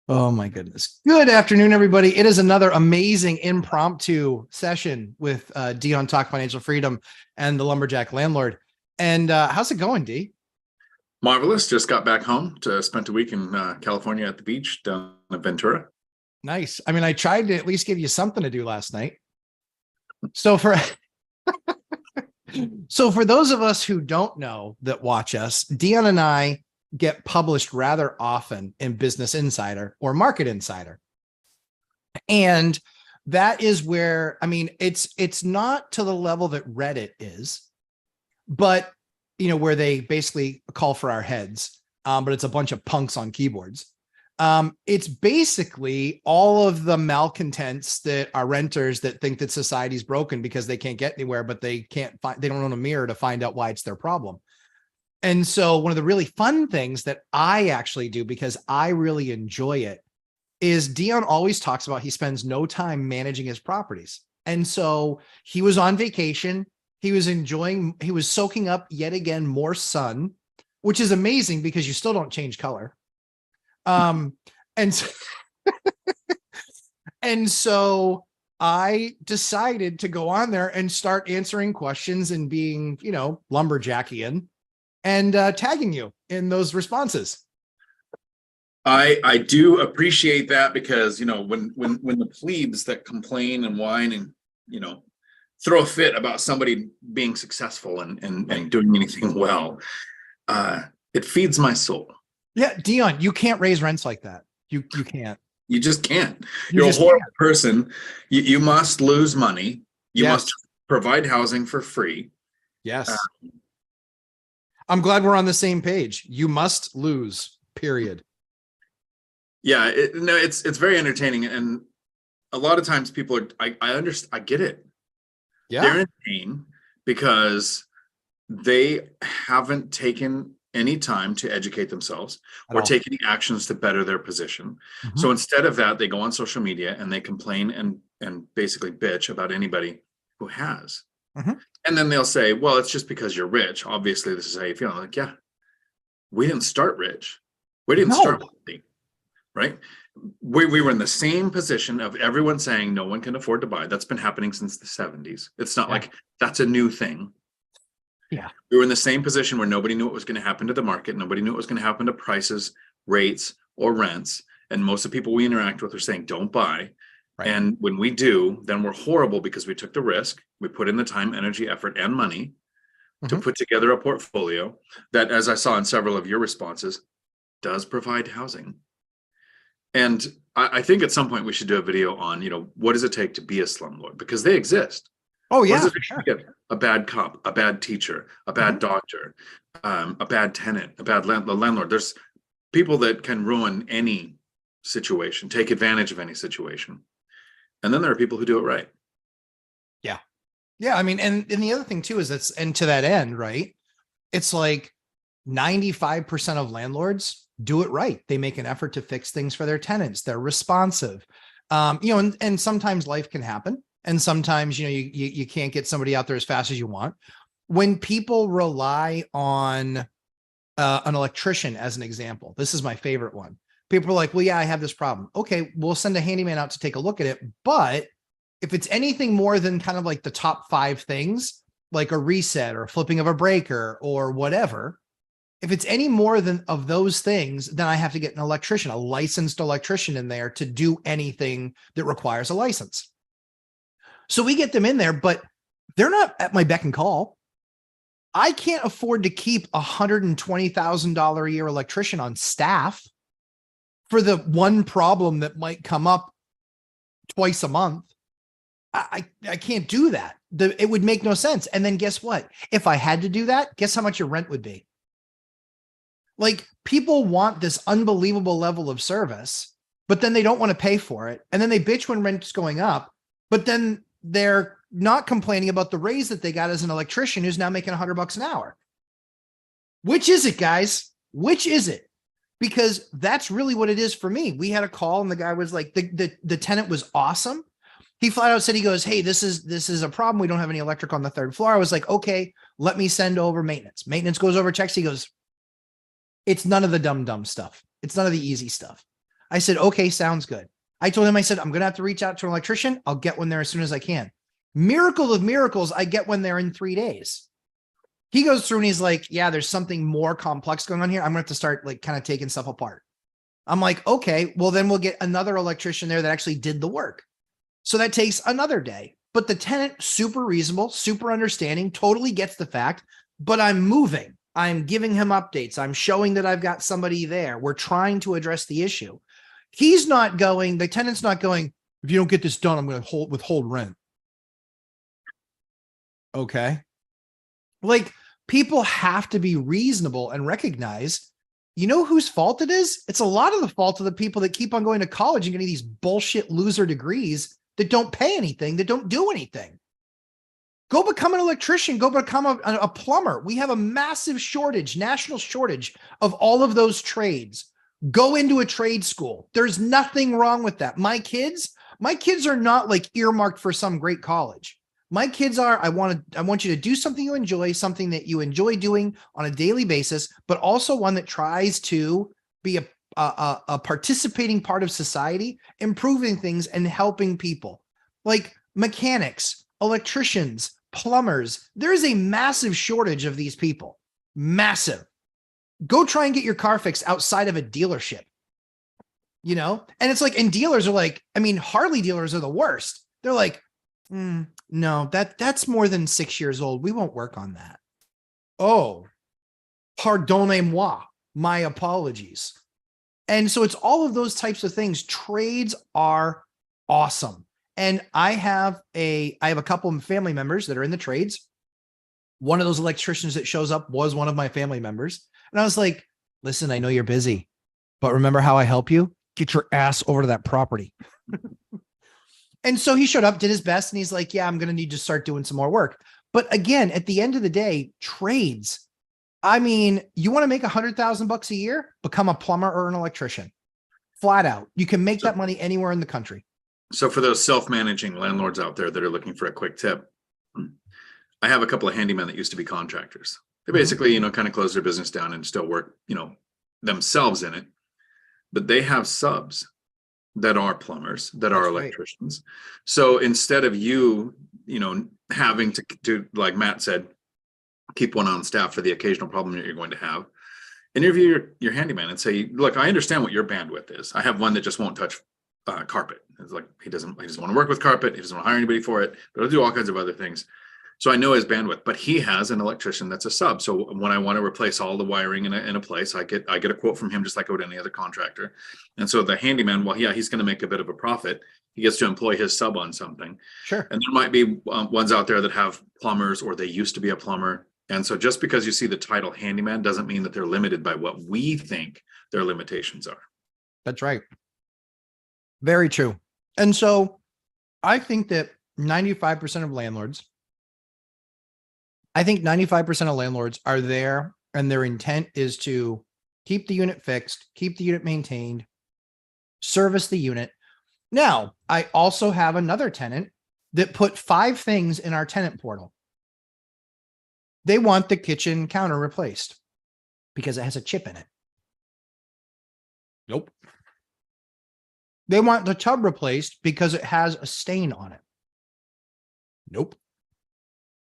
Oh my goodness. Good afternoon, everybody. It is another amazing impromptu session with D on Talk Financial Freedom and the Lumberjack Landlord. And how's it going, D? Marvelous. Just got back home to spend a week in California at the beach down in Ventura. Nice. I mean, I tried to at least give you something to do last night. So for those of us who don't know that watch us, Dion and I get published rather often in Business Insider or Market Insider. And that is where, I mean, it's not to the level that Reddit is, but where they basically call for our heads. But it's a bunch of punks on keyboards. It's basically all of the malcontents that are renters that think that society's broken because they can't get anywhere, but they don't own a mirror to find out why it's their problem. And so one of the really fun things that I actually do, because I really enjoy it, is Dion always talks about he spends no time managing his properties. And so he was on vacation. He was soaking up yet again more sun, which is amazing because you still don't change color. And so I decided to go on there and start answering questions and being, lumberjackian and tagging you in those responses. I do appreciate that because when the plebes that complain and whine and throw a fit about somebody being successful and doing anything well, it feeds my soul. Yeah, Dion, you can't raise rents like that. You can't. You just can't. You're a horrible person. You must lose money. You must provide housing for free. Yes. I'm glad we're on the same page. You must lose, period. Yeah, it's very entertaining. And a lot of times people are, I understand, I get it. Yeah. They're in pain because they haven't taken any time to educate themselves or take any actions to better their position. Mm-hmm. So instead of that, they go on social media and they complain and basically bitch about anybody who has. Mm-hmm. And then they'll say, well, it's just because you're rich. Obviously, this is how you feel. I'm like, yeah, we didn't start rich. We didn't start wealthy, right? We were in the same position of everyone saying no one can afford to buy. That's been happening since the 70s. It's not like that's a new thing. Yeah. We were in the same position where nobody knew what was going to happen to the market. Nobody knew what was going to happen to prices, rates, or rents. And most of the people we interact with are saying, don't buy. Right. And when we do, then we're horrible because we took the risk. We put in the time, energy, effort, and money to put together a portfolio that, as I saw in several of your responses, does provide housing. And I think at some point we should do a video on, what does it take to be a slumlord? Because they exist. Oh, yeah. For sure. Get a bad cop, a bad teacher, a bad doctor, a bad tenant, a bad landlord. There's people that can ruin any situation, take advantage of any situation. And then there are people who do it right. Yeah. Yeah. I mean, and the other thing too is and to that end, right? It's like 95% of landlords do it right. They make an effort to fix things for their tenants. They're responsive. And sometimes life can happen. And sometimes, you can't get somebody out there as fast as you want. When people rely on an electrician, as an example, this is my favorite one. People are like, well, yeah, I have this problem. Okay, we'll send a handyman out to take a look at it. But if it's anything more than kind of like the top 5 things, like a reset or flipping of a breaker or whatever, if it's any more than of those things, then I have to get an electrician, a licensed electrician in there to do anything that requires a license. So we get them in there, but they're not at my beck and call. I can't afford to keep $120,000 a year electrician on staff for the one problem that might come up twice a month. I can't do that. It would make no sense. And then guess what? If I had to do that, guess how much your rent would be? Like, people want this unbelievable level of service, but then they don't want to pay for it. And then they bitch when rent's going up, but then they're not complaining about the raise that they got as an electrician who's now making $100 an hour. Which is it, guys? Which is it? Because that's really what it is for me. We had a call and the guy was like, the tenant was awesome. He flat out said, he goes, hey, this is a problem. We don't have any electric on the 3rd floor. I was like, okay, let me send over maintenance. Maintenance goes over, checks. He goes, it's none of the dumb stuff. It's none of the easy stuff. I said, okay, sounds good. I told him, I said, I'm going to have to reach out to an electrician. I'll get one there as soon as I can. Miracle of miracles, I get one there in 3 days. He goes through and he's like, yeah, there's something more complex going on here. I'm going to have to start like kind of taking stuff apart. I'm like, okay, well, then we'll get another electrician there that actually did the work. So that takes another day. But the tenant, super reasonable, super understanding, totally gets the fact, but I'm moving. I'm giving him updates. I'm showing that I've got somebody there. We're trying to address the issue. He's not going, the tenant's not going, if you don't get this done, I'm going to withhold rent. Okay. Like, people have to be reasonable and recognize, you know whose fault it is? It's a lot of the fault of the people that keep on going to college and getting these bullshit loser degrees that don't pay anything, that don't do anything. Go become an electrician, go become a plumber. We have a massive shortage, national shortage of all of those trades. Go into a trade school. There's nothing wrong with that. My kids are not like earmarked for some great college. My kids are, I want you to do something you enjoy, something that you enjoy doing on a daily basis, but also one that tries to be a participating part of society, improving things and helping people. Like mechanics, electricians, plumbers. There is a massive shortage of these people. Massive. Go try and get your car fixed outside of a dealership. You know? And it's like, and dealers are like, I mean, Harley dealers are the worst. They're like, no, that's more than 6 years old. We won't work on that. Oh, pardonnez-moi. My apologies. And so it's all of those types of things. Trades are awesome. And I have a couple of family members that are in the trades. One of those electricians that shows up was one of my family members. And I was like, listen, I know you're busy, but remember how I help you? Get your ass over to that property. And so he showed up, did his best. And he's like, yeah, I'm going to need to start doing some more work. But again, at the end of the day, trades. I mean, you want to make $100,000 a year, become a plumber or an electrician, flat out. You can make that money anywhere in the country. So for those self-managing landlords out there that are looking for a quick tip, I have a couple of handymen that used to be contractors. They basically, kind of close their business down and still work, themselves in it. But they have subs that are plumbers, that are electricians. Right. So instead of you, having to, like Matt said, keep one on staff for the occasional problem that you're going to have, interview your handyman and say, look, I understand what your bandwidth is. I have one that just won't touch carpet. It's like, he doesn't want to work with carpet. He doesn't want to hire anybody for it, but he'll do all kinds of other things. So I know his bandwidth, but he has an electrician that's a sub. So when I want to replace all the wiring in a place, I get a quote from him just like I would any other contractor. And so the handyman, well, yeah, he's going to make a bit of a profit. He gets to employ his sub on something. Sure. And there might be ones out there that have plumbers, or they used to be a plumber. And so just because you see the title handyman doesn't mean that they're limited by what we think their limitations are. That's right. Very true. And so I think that 95% of landlords are there and their intent is to keep the unit fixed, keep the unit maintained, service the unit. Now, I also have another tenant that put 5 things in our tenant portal. They want the kitchen counter replaced because it has a chip in it. Nope. They want the tub replaced because it has a stain on it. Nope.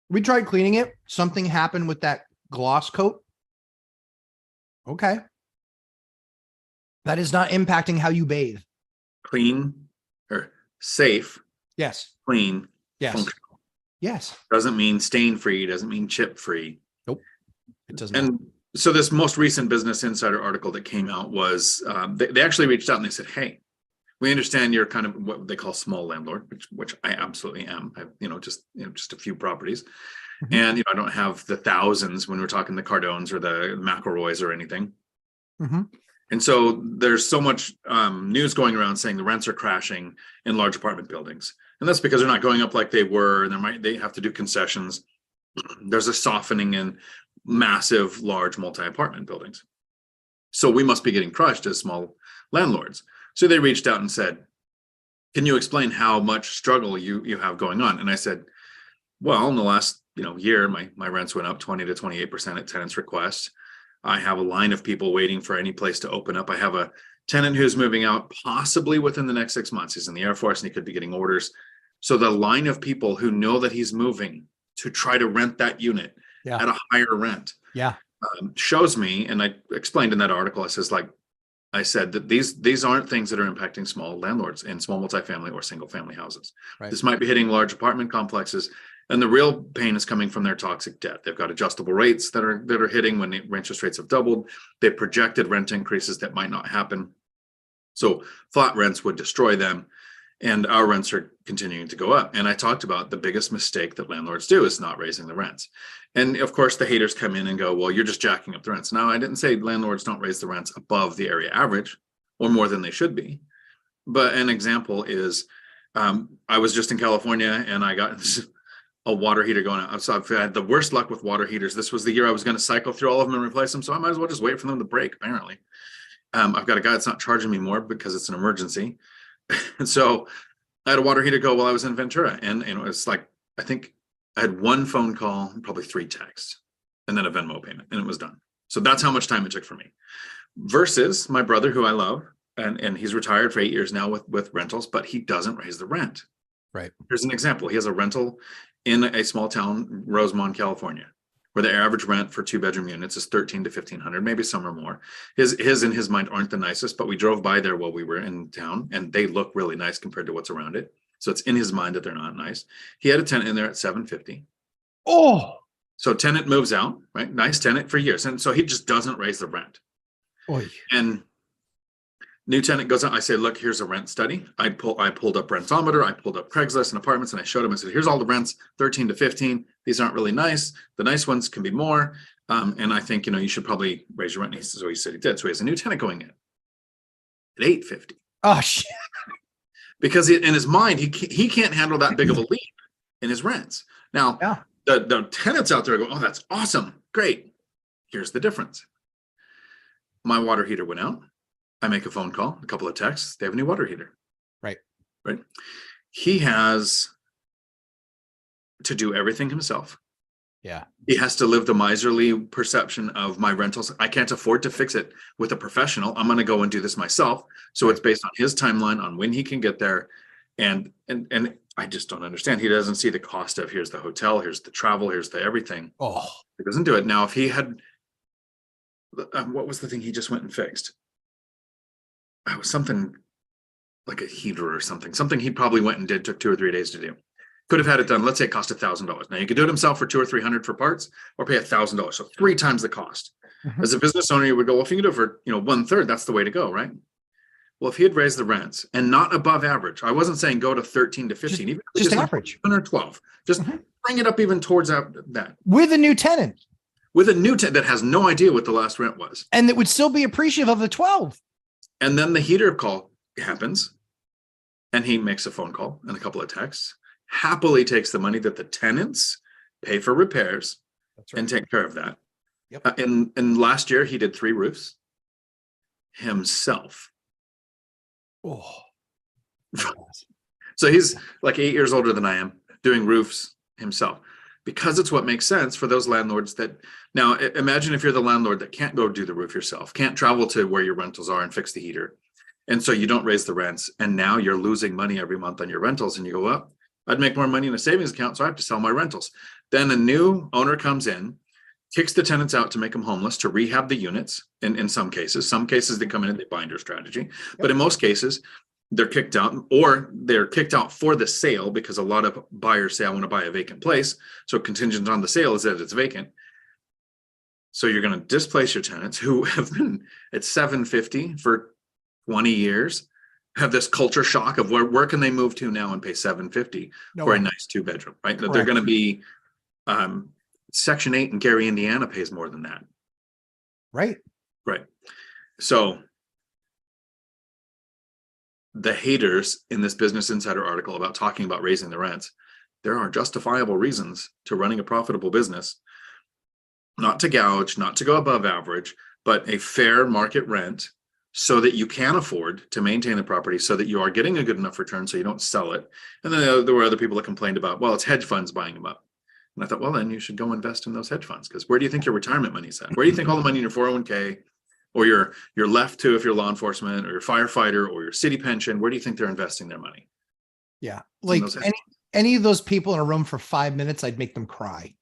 We tried cleaning it. Something happened with that gloss coat. Okay. That is not impacting how you bathe. Clean or safe. Yes. Clean. Yes. Functional. Yes. Doesn't mean stain free. Doesn't mean chip free. Nope. It doesn't. And so this most recent Business Insider article that came out was they actually reached out and they said, hey, we understand you're kind of what they call small landlord, which I absolutely am. I have, just a few properties. Mm-hmm. And, I don't have the thousands when we're talking the Cardones or the McElroys or anything. Mm-hmm. And so there's so much news going around saying the rents are crashing in large apartment buildings. And that's because they're not going up like they were. And they have to do concessions. There's a softening in massive, large multi-apartment buildings. So we must be getting crushed as small landlords. So they reached out and said, can you explain how much struggle you have going on? And I said, well, in the last year, my rents went up 20 to 28% at tenants' request. I have a line of people waiting for any place to open up. I have a tenant who's moving out possibly within the next 6 months. He's in the Air Force and he could be getting orders. So the line of people who know that he's moving to try to rent that unit at a higher rent shows me, and I explained in that article, I said that these aren't things that are impacting small landlords in small multifamily or single family houses. Right. This might be hitting large apartment complexes, and the real pain is coming from their toxic debt. They've got adjustable rates that are hitting when the interest rates have doubled. They projected rent increases that might not happen. So flat rents would destroy them, and our rents are continuing to go up. And I talked about the biggest mistake that landlords do is not raising the rents. And of course, the haters come in and go, well, you're just jacking up the rents. Now, I didn't say landlords don't raise the rents above the area average or more than they should be. But an example is I was just in California and I got a water heater going out. So I've had the worst luck with water heaters. This was the year I was going to cycle through all of them and replace them. So I might as well just wait for them to break, apparently. I've got a guy that's not charging me more because it's an emergency. And so I had a water heater go while I was in Ventura. And it was like, I think I had one phone call, probably 3 texts, and then a Venmo payment, and it was done. So that's how much time it took for me. Versus my brother, who I love, and he's retired for 8 years now with rentals, but he doesn't raise the rent. Right. Here's an example. He has a rental in a small town, Rosemont, California, where the average rent for 2-bedroom units is $1,300 to $1,500, maybe some are more. His in his mind aren't the nicest, but we drove by there while we were in town, and they look really nice compared to what's around it. So it's in his mind that they're not nice. He had a tenant in there at $750. Oh, so tenant moves out, right? Nice tenant for years, and so he just doesn't raise the rent. Oy. And new tenant goes out. I say, look, here's a rent study. I pulled up Rentometer. I pulled up Craigslist and apartments, and I showed him. I said, here's all the rents, 13 to 15. These aren't really nice. The nice ones can be more. And I think you should probably raise your rent. So he said he did. So he has a new tenant going in at $850. Oh shit. Because in his mind, he can't handle that big of a leap in his rents. Now, the tenants out there go, oh, that's awesome. Great. Here's the difference. My water heater went out. I make a phone call, a couple of texts. They have a new water heater. Right. He has to do everything himself. Yeah. He has to live the miserly perception of my rentals. I can't afford to fix it with a professional. I'm going to go and do this myself. So it's based on his timeline on when he can get there. And I just don't understand. He doesn't see the cost of here's the hotel, here's the travel, here's the everything. Oh, he doesn't do it. Now, if he had, what was the thing he just went and fixed? It was something like a heater or something he probably went and did, took 2 or 3 days to do. Could have had it done. Let's say it cost $1,000. Now you could do it himself for $200 or $300 for parts, or pay $1,000. So 3 times the cost. Mm-hmm. As a business owner, you would go, well, if you can do it for 1/3, that's the way to go, right? Well, if he had raised the rents and not above average, I wasn't saying go to 13 to 15, even just average 10 or 12, just bring it up even towards that with a new tenant. With a new tenant that has no idea what the last rent was, and that would still be appreciative of the 12. And then the heater call happens, and he makes a phone call and a couple of texts. Happily takes the money that the tenants pay for repairs and take care of that. Yep. And last year he did 3 roofs himself. Oh, so he's like 8 years older than I am, doing roofs himself, because it's what makes sense for those landlords that now imagine if you're the landlord that can't go do the roof yourself, can't travel to where your rentals are and fix the heater. And so you don't raise the rents, and now you're losing money every month on your rentals, and you go, well, I'd make more money in a savings account, so I have to sell my rentals. Then a new owner comes in, kicks the tenants out to make them homeless, to rehab the units in some cases. Some cases they come in and they bind your strategy. Yep. But in most cases, they're kicked out, or they're kicked out for the sale, because a lot of buyers say, I want to buy a vacant place. So contingent on the sale is that it's vacant. So you're going to displace your tenants who have been at $750 for 20 years. Have this culture shock of where can they move to now and pay $750 for a nice 2-bedroom, right? Correct. They're going to be Section 8 in Gary, Indiana pays more than that. Right. So the haters in this Business Insider article about talking about raising the rents, there are justifiable reasons to running a profitable business, not to gouge, not to go above average, but a fair market rent, so that you can afford to maintain the property, so that you are getting a good enough return so you don't sell it. And then there were other people that complained about, well, it's hedge funds buying them up. And I thought, well, then you should go invest in those hedge funds, because where do you think your retirement money's at? Where do you think all the money in your 401k, or your left to if you're law enforcement or your firefighter or your city pension, where do you think they're investing their money? Yeah. Like any of those people in a room for 5 minutes, I'd make them cry.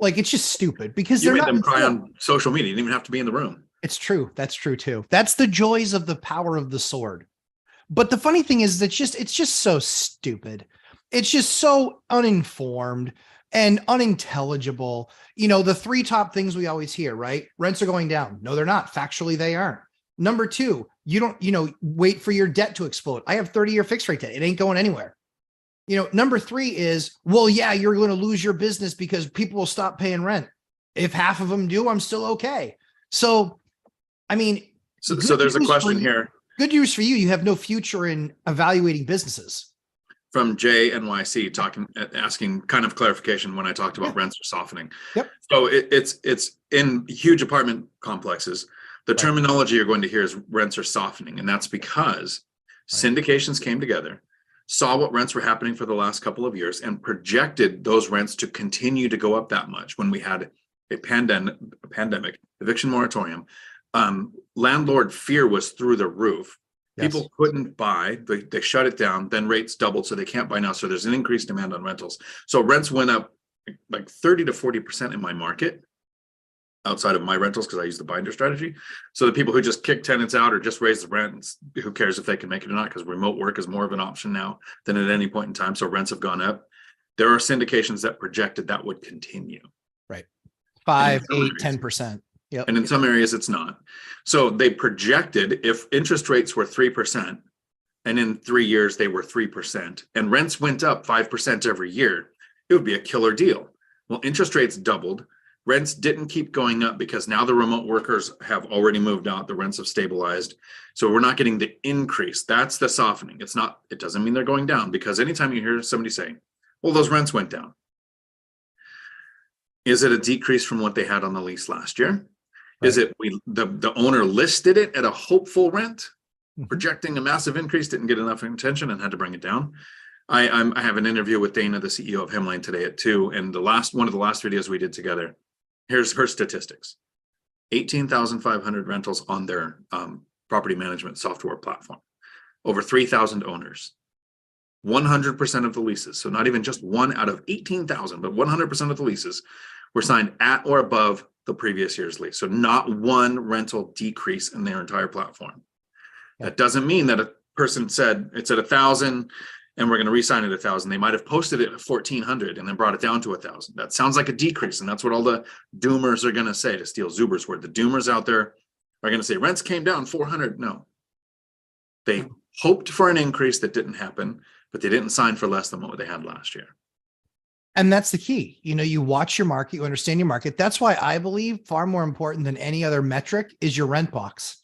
Like, it's just stupid because you they're made not them cry on social media. You didn't even have to be in the room. It's true. That's true too. That's the joys of the power of the sword. But the funny thing is it's just so stupid. It's just so uninformed and unintelligible. You know, the three top things we always hear, right? Rents are going down. No, they're not. Factually, they aren't. Number two, you don't, wait for your debt to explode. I have 30-year fixed rate debt. It ain't going anywhere. Number three is, well, yeah, you're going to lose your business because people will stop paying rent. If half of them do, I'm still okay. So, I mean, so there's a question here. Good news for you. You have no future in evaluating businesses. From JNYC asking kind of clarification when I talked about rents are softening. Yep. So it's in huge apartment complexes. The terminology you're going to hear is rents are softening. And that's because syndications came together, saw what rents were happening for the last couple of years, and projected those rents to continue to go up that much when we had a pandemic, eviction moratorium. Landlord fear was through the roof. Yes. People couldn't buy, they shut it down, then rates doubled, so they can't buy now. So there's an increased demand on rentals. So rents went up like 30 to 40% in my market outside of my rentals because I use the binder strategy. So the people who just kick tenants out or just raise the rent, who cares if they can make it or not, because remote work is more of an option now than at any point in time. So rents have gone up. There are syndications that projected that would continue. Right. 5, 8, 10%. Yep. And in some areas it's not. So they projected if interest rates were 3% and in 3 years they were 3% and rents went up 5% every year, it would be a killer deal. Well, interest rates doubled. Rents didn't keep going up because now the remote workers have already moved out. The rents have stabilized. So we're not getting the increase. That's the softening. It doesn't mean they're going down, because anytime you hear somebody say, well, those rents went down, is it a decrease from what they had on the lease last year? Right. Is it the owner listed it at a hopeful rent, projecting a massive increase, didn't get enough attention and had to bring it down? I have an interview with Dana, the CEO of Hemline, today at 2, and one of the last videos we did together. Here's her statistics: 18,500 rentals on their property management software platform, over 3,000 owners, 100% of the leases. So not even just one out of 18,000, but 100% of the leases were signed at or above the previous year's lease. So not one rental decrease in their entire platform. That doesn't mean that a person said it's at 1,000 and we're going to re-sign it at 1,000. They might have posted it at 1,400 and then brought it down to 1,000. That sounds like a decrease. And that's what all the doomers are going to say, to steal Zuber's word. The doomers out there are going to say rents came down 400. No, they hoped for an increase that didn't happen, but they didn't sign for less than what they had last year. And that's the key. You watch your market, you understand your market. That's why I believe far more important than any other metric is your rent box.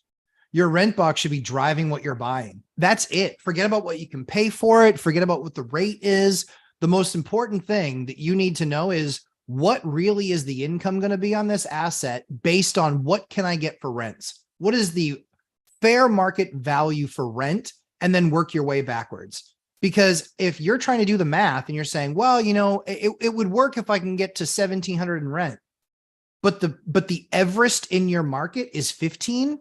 Your rent box should be driving what you're buying. That's it. Forget about what you can pay for it. Forget about what the rate is. The most important thing that you need to know is what really is the income going to be on this asset based on what can I get for rents? What is the fair market value for rent? And then work your way backwards. Because if you're trying to do the math and you're saying, well, it would work if I can get to 1,700 in rent, but the Everest in your market is 15,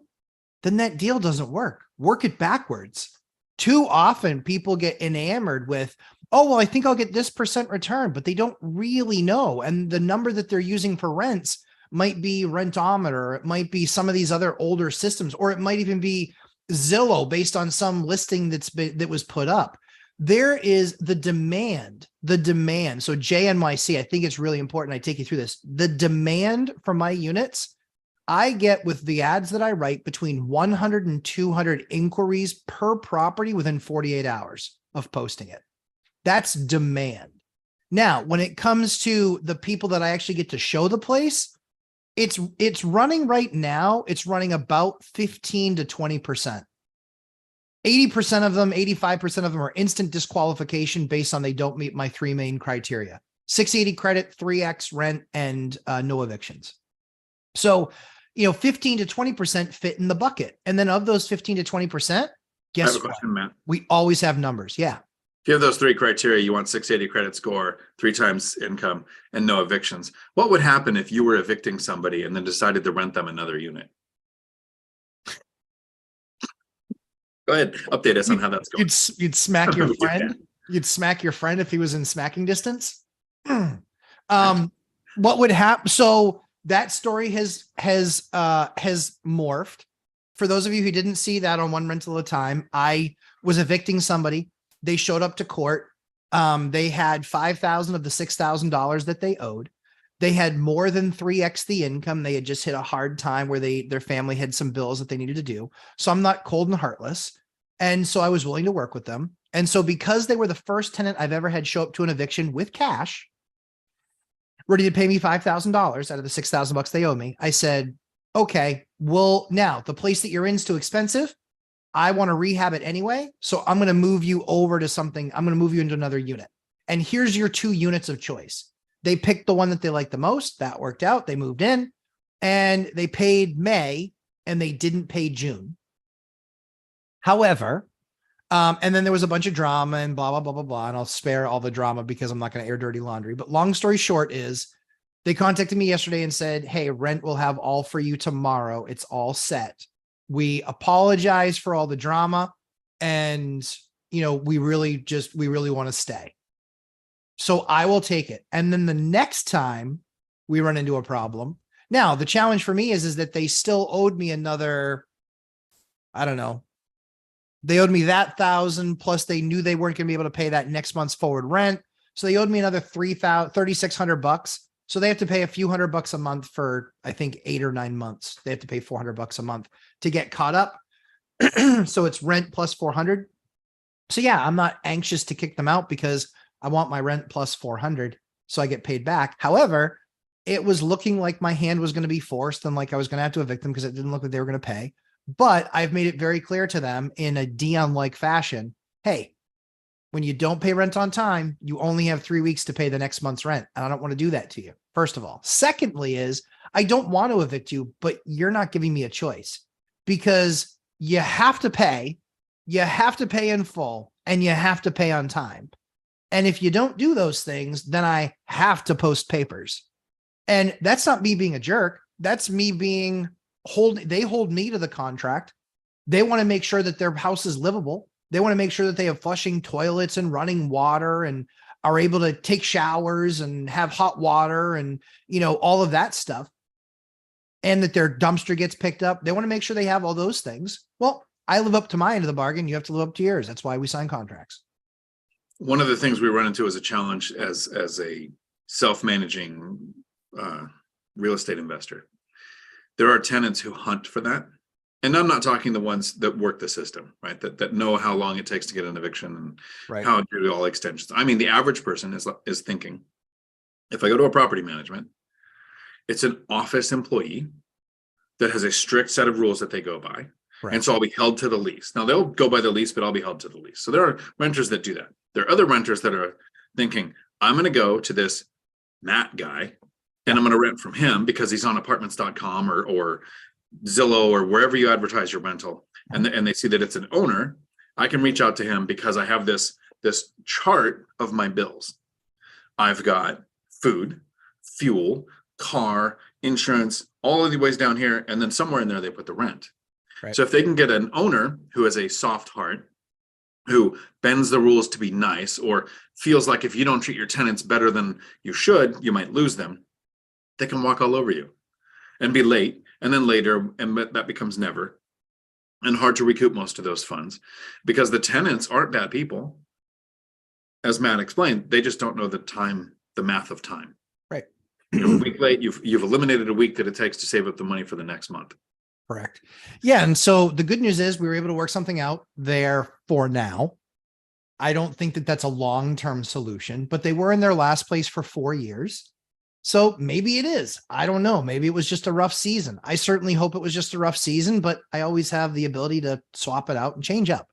then that deal doesn't work. Work it backwards. Too often people get enamored with, oh, well, I think I'll get this % return, but they don't really know. And the number that they're using for rents might be Rentometer. It might be some of these other older systems, or it might even be Zillow based on some listing that was put up. There is the demand. So JNYC, I think it's really important. I take you through this. The demand for my units, I get with the ads that I write between 100 and 200 inquiries per property within 48 hours of posting it. That's demand. Now, when it comes to the people that I actually get to show the place, it's running right now. It's running about 15 to 20%. 80% of them, 85% of them are instant disqualification based on they don't meet my 3 main criteria: 680 credit, 3x rent, and no evictions. So, 15 to 20% fit in the bucket. And then of those 15 to 20%, guess what? Question, Matt. We always have numbers. Yeah. If you have those 3 criteria, you want 680 credit score, 3 times income, and no evictions. What would happen if you were evicting somebody and then decided to rent them another unit? Go ahead, update us on how that's going. You'd smack your friend. You'd smack your friend if he was in smacking distance. What would happen? So that story has morphed. For those of you who didn't see that on One Rental at a Time, I was evicting somebody. They showed up to court. They had $5,000 of the $6,000 that they owed. They had more than 3x the income. They had just hit a hard time where their family had some bills that they needed to do. So I'm not cold and heartless. And so I was willing to work with them. And so because they were the first tenant I've ever had show up to an eviction with cash, ready to pay me $5,000 out of the $6,000 they owe me, I said, okay, well, now the place that you're in is too expensive. I want to rehab it anyway. So I'm going to move you over to something. I'm going to move you into another unit. And here's your 2 units of choice. They picked the one that they liked the most. That worked out. They moved in and they paid May and they didn't pay June. However, and then there was a bunch of drama and blah, blah, blah, blah, blah. And I'll spare all the drama because I'm not going to air dirty laundry. But long story short is they contacted me yesterday and said, hey, rent will have all for you tomorrow. It's all set. We apologize for all the drama. And, we really want to stay. So I will take it. And then the next time we run into a problem. Now, the challenge for me is that they still owed me another, I don't know. They owed me that $1,000 plus they knew they weren't going to be able to pay that next month's forward rent. So they owed me another $3,600. So they have to pay a few $100 a month for, I think, 8 or 9 months. They have to pay $400 a month to get caught up. So it's rent plus 400. So yeah, I'm not anxious to kick them out because I want my rent plus 400. So I get paid back. However, it was looking like my hand was going to be forced and like I was going to have to evict them because it didn't look like they were going to pay. But I've made it very clear to them in a Dion-like fashion. Hey, when you don't pay rent on time, you only have 3 weeks to pay the next month's rent. And I don't want to do that to you. First of all. Secondly is I don't want to evict you, but you're not giving me a choice because you have to pay in full and you have to pay on time. And if you don't do those things, then I have to post papers. And that's not me being a jerk. That's me being they hold me to the contract. They want to make sure that their house is livable. They want to make sure that they have flushing toilets and running water and are able to take showers and have hot water and, all of that stuff. And that their dumpster gets picked up. They want to make sure they have all those things. Well, I live up to my end of the bargain. You have to live up to yours. That's why we sign contracts. One of the things we run into as a challenge as a self-managing real estate investor, there are tenants who hunt for that. And I'm not talking the ones that work the system, right? That know how long it takes to get an eviction and right. How to do all extensions. I mean, the average person is thinking, if I go to a property management, it's an office employee that has a strict set of rules that they go by. Right. And so I'll be held to the lease. Now they'll go by the lease, but I'll be held to the lease. So there are renters that do that. There are other renters that are thinking, I'm going to go to this Matt guy and I'm going to rent from him because he's on apartments.com or Zillow or wherever you advertise your rental. And they see that it's an owner. I can reach out to him because I have this chart of my bills. I've got food, fuel, car, insurance, all of the ways down here. And then somewhere in there, they put the rent. Right. So if they can get an owner who has a soft heart, who bends the rules to be nice, or feels like if you don't treat your tenants better than you should, you might lose them, they can walk all over you and be late. And then later, and that becomes never, and hard to recoup most of those funds because the tenants aren't bad people. As Matt explained, they just don't know the math of time. Right. You're a week late, you've eliminated a week that it takes to save up the money for the next month. Correct. Yeah. And so the good news is we were able to work something out there for now. I don't think that that's a long-term solution, but they were in their last place for 4 years. So maybe it is. I don't know. Maybe it was just a rough season. I certainly hope it was just a rough season, but I always have the ability to swap it out and change up.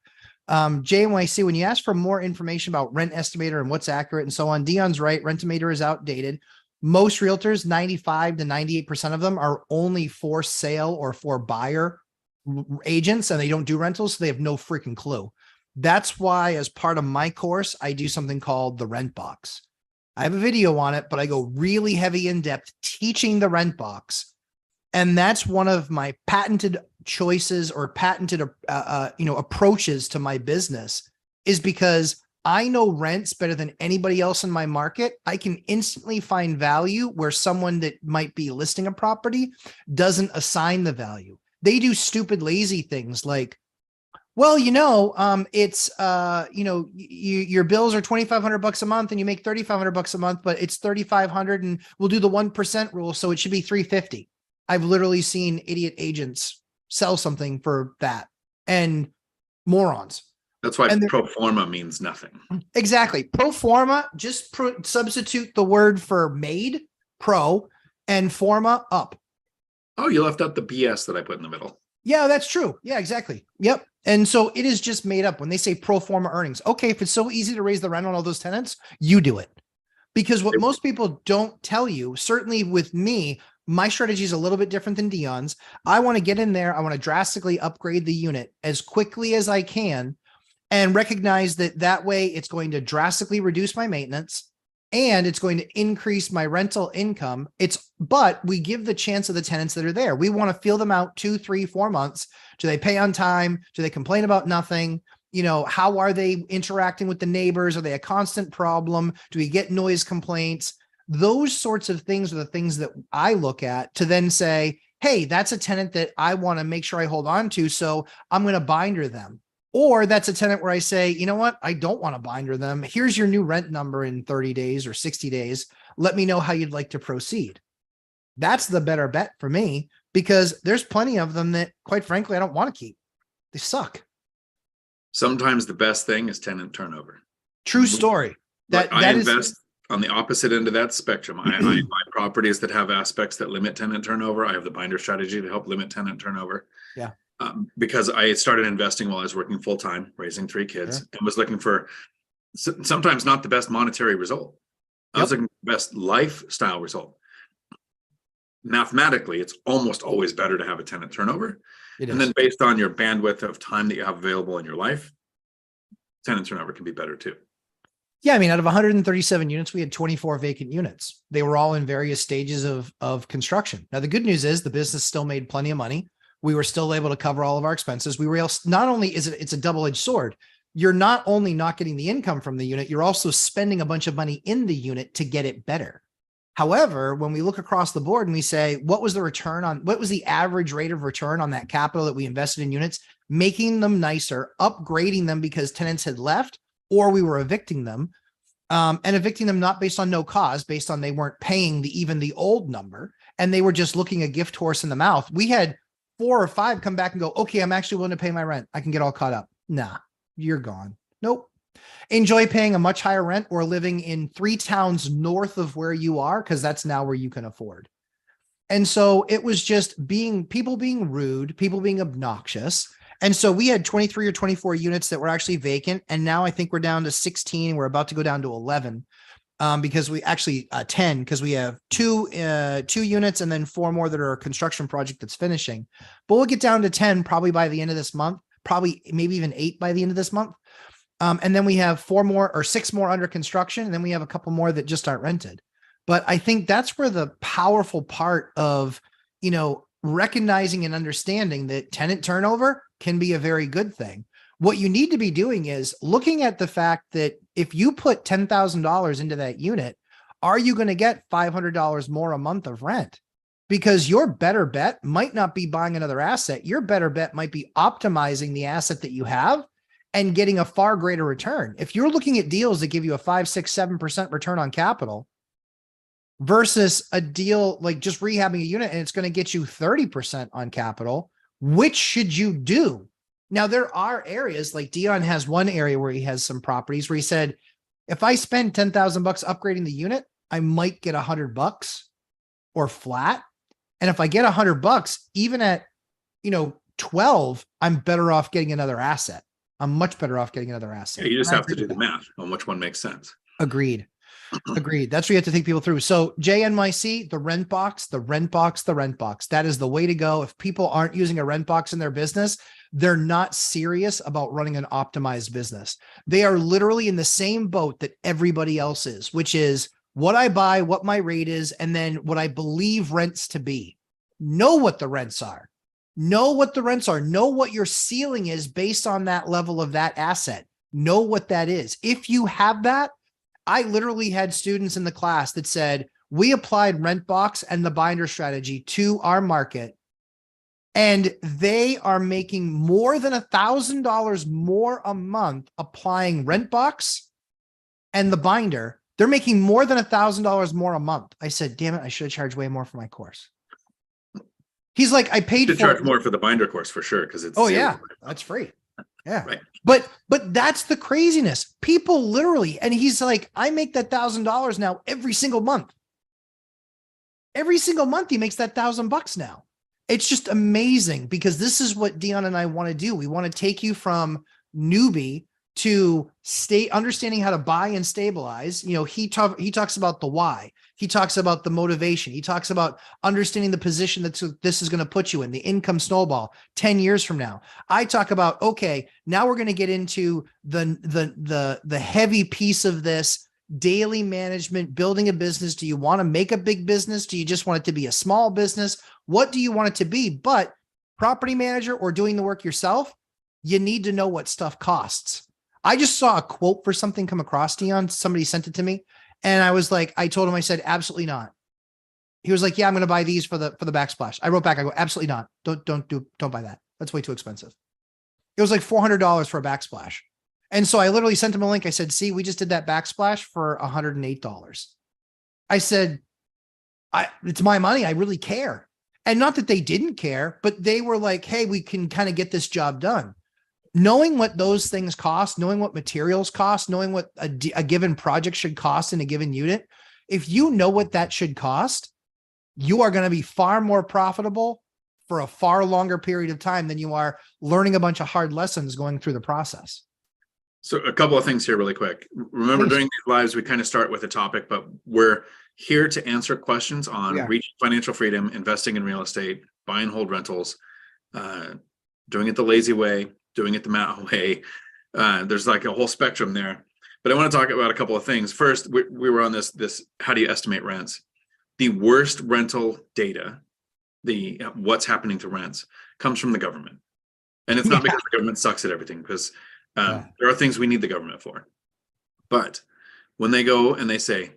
JNYC, when you ask for more information about Rent Estimator and what's accurate and so on, Dion's right. Rentimator is outdated. Most realtors, 95 to 98% of them are only for sale or for buyer agents, and they don't do rentals. So they have no freaking clue. That's why as part of my course, I do something called the Rent Box. I have a video on it, but I go really heavy in depth teaching the Rent Box. And that's one of my patented choices or patented, approaches to my business is because I know rents better than anybody else in my market. I can instantly find value where someone that might be listing a property doesn't assign the value. They do stupid, lazy things like, well, it's, your bills are $2,500 a month and you make $3,500 a month, but it's 3,500 and we'll do the 1% rule. So it should be 350. I've literally seen idiot agents sell something for that, and morons. That's why pro forma means nothing. Exactly. Pro forma, just substitute the word for made, pro, and forma, up. Oh, you left out the BS that I put in the middle. Yeah, that's true. Yeah, exactly. Yep. And so it is just made up when they say pro forma earnings. Okay, if it's so easy to raise the rent on all those tenants, you do it. Because what most people don't tell you, certainly with me, my strategy is a little bit different than Dion's. I want to get in there. I want to drastically upgrade the unit as quickly as I can and recognize that way it's going to drastically reduce my maintenance and it's going to increase my rental income. But we give the chance of the tenants that are there. We want to feel them out 2, 3, 4 months. Do they pay on time? Do they complain about nothing? How are they interacting with the neighbors? Are they a constant problem? Do we get noise complaints? Those sorts of things are the things that I look at to then say, hey, that's a tenant that I want to make sure I hold on to. So I'm going to binder them. Or that's a tenant where I say, you know what? I don't want to binder them. Here's your new rent number in 30 days or 60 days. Let me know how you'd like to proceed. That's the better bet for me, because there's plenty of them that, quite frankly, I don't want to keep. They suck. Sometimes the best thing is tenant turnover. True story. I invest on the opposite end of that spectrum. I buy properties that have aspects that limit tenant turnover. I have the binder strategy to help limit tenant turnover. Yeah. Because I started investing while I was working full time, raising 3 kids, and was looking for sometimes not the best monetary result. I was looking for the best lifestyle result. Mathematically, it's almost always better to have a tenant turnover. And then based on your bandwidth of time that you have available in your life, tenant turnover can be better too. Yeah. I mean, out of 137 units, we had 24 vacant units. They were all in various stages of construction. Now, the good news is the business still made plenty of money. We were still able to cover all of our expenses. We were able, not only is it's a double-edged sword. You're not only not getting the income from the unit, you're also spending a bunch of money in the unit to get it better. However, when we look across the board and we say, what was the average rate of return on that capital that we invested in units, making them nicer, upgrading them because tenants had left, or we were evicting them, and evicting them not based on no cause, based on they weren't paying even the old number, and they were just looking a gift horse in the mouth. We had 4 or 5 come back and go, okay, I'm actually willing to pay my rent. I can get all caught up. Nah, you're gone. Nope. Enjoy paying a much higher rent or living in 3 towns north of where you are, because that's now where you can afford. And so it was just people being rude, people being obnoxious. And so we had 23 or 24 units that were actually vacant. And now I think we're down to 16. We're about to go down to 11 because we actually 10, because we have two units and then 4 more that are a construction project that's finishing. But we'll get down to 10 probably by the end of this month, probably maybe even 8 by the end of this month. And then we have 4 more or 6 more under construction. And then we have a couple more that just aren't rented. But I think that's where the powerful part of, recognizing and understanding that tenant turnover can be a very good thing. What you need to be doing is looking at the fact that if you put $10,000 into that unit, are you going to get $500 more a month of rent? Because your better bet might not be buying another asset. Your better bet might be optimizing the asset that you have and getting a far greater return. If you're looking at deals that give you a 5, 6, 7% return on capital versus a deal like just rehabbing a unit and it's going to get you 30% on capital, which should you do? Now, there are areas like Dion has one area where he has some properties where he said, if I spend $10,000 upgrading the unit, I might get $100 or flat. And if I get $100, even at, 12, I'm better off getting another asset. I'm much better off getting another asset. Yeah, you just have to do the math on which one makes sense. Agreed. That's what you have to take people through. So JNYC, the rent box. That is the way to go. If people aren't using a rent box in their business, they're not serious about running an optimized business. They are literally in the same boat that everybody else is, which is what I buy, what my rate is, and then what I believe rents to be. Know what the rents are. Know what the rents are. Know what your ceiling is based on that level of that asset. Know what that is. If you have that, I literally had students in the class that said, we applied rent box and the binder strategy to our market, and they are making more than $1,000 more a month applying rent box and the binder. They're making more than $1,000 more a month. I said, damn it, I should have charged way more for my course. He's like, I paid to charge more for the binder course for sure, because it's yeah, that's free. Yeah. Right. But that's the craziness. People literally, and he's like, I make that $1,000 now every single month. Every single month he makes that $1,000 now. It's just amazing, because this is what Dion and I want to do. We want to take you from newbie to understanding how to buy and stabilize. You know, he talks about the why. He talks about the motivation. He talks about understanding the position that this is going to put you in, the income snowball 10 years from now. I talk about, okay, now we're going to get into the heavy piece of this, daily management, building a business. Do you want to make a big business? Do you just want it to be a small business? What do you want it to be? But property manager or doing the work yourself, you need to know what stuff costs. I just saw a quote for something come across, Dion. Somebody sent it to me. And I was like, I told him, I said, absolutely not. He was like, yeah, I'm going to buy these for the backsplash. I wrote back, I go, absolutely not. Don't buy that. That's way too expensive. It was like $400 for a backsplash. And so I literally sent him a link. I said, see, we just did that backsplash for $108. I said, it's my money. I really care. And not that they didn't care, but they were like, hey, we can kind of get this job done. Knowing what those things cost, knowing what materials cost, knowing what a given project should cost in a given unit. If you know what that should cost, you are going to be far more profitable for a far longer period of time than you are learning a bunch of hard lessons going through the process. So a couple of things here really quick. Remember, during these lives, we kind of start with a topic, but we're here to answer questions on reaching financial freedom, investing in real estate, buy and hold rentals, doing it the lazy way, doing it the Matt way. There's like a whole spectrum there. But I want to talk about a couple of things. First, we were on this how do you estimate rents? The worst rental data, what's happening to rents, comes from the government. And it's not because the government sucks at everything, because there are things we need the government for. But when they go and they say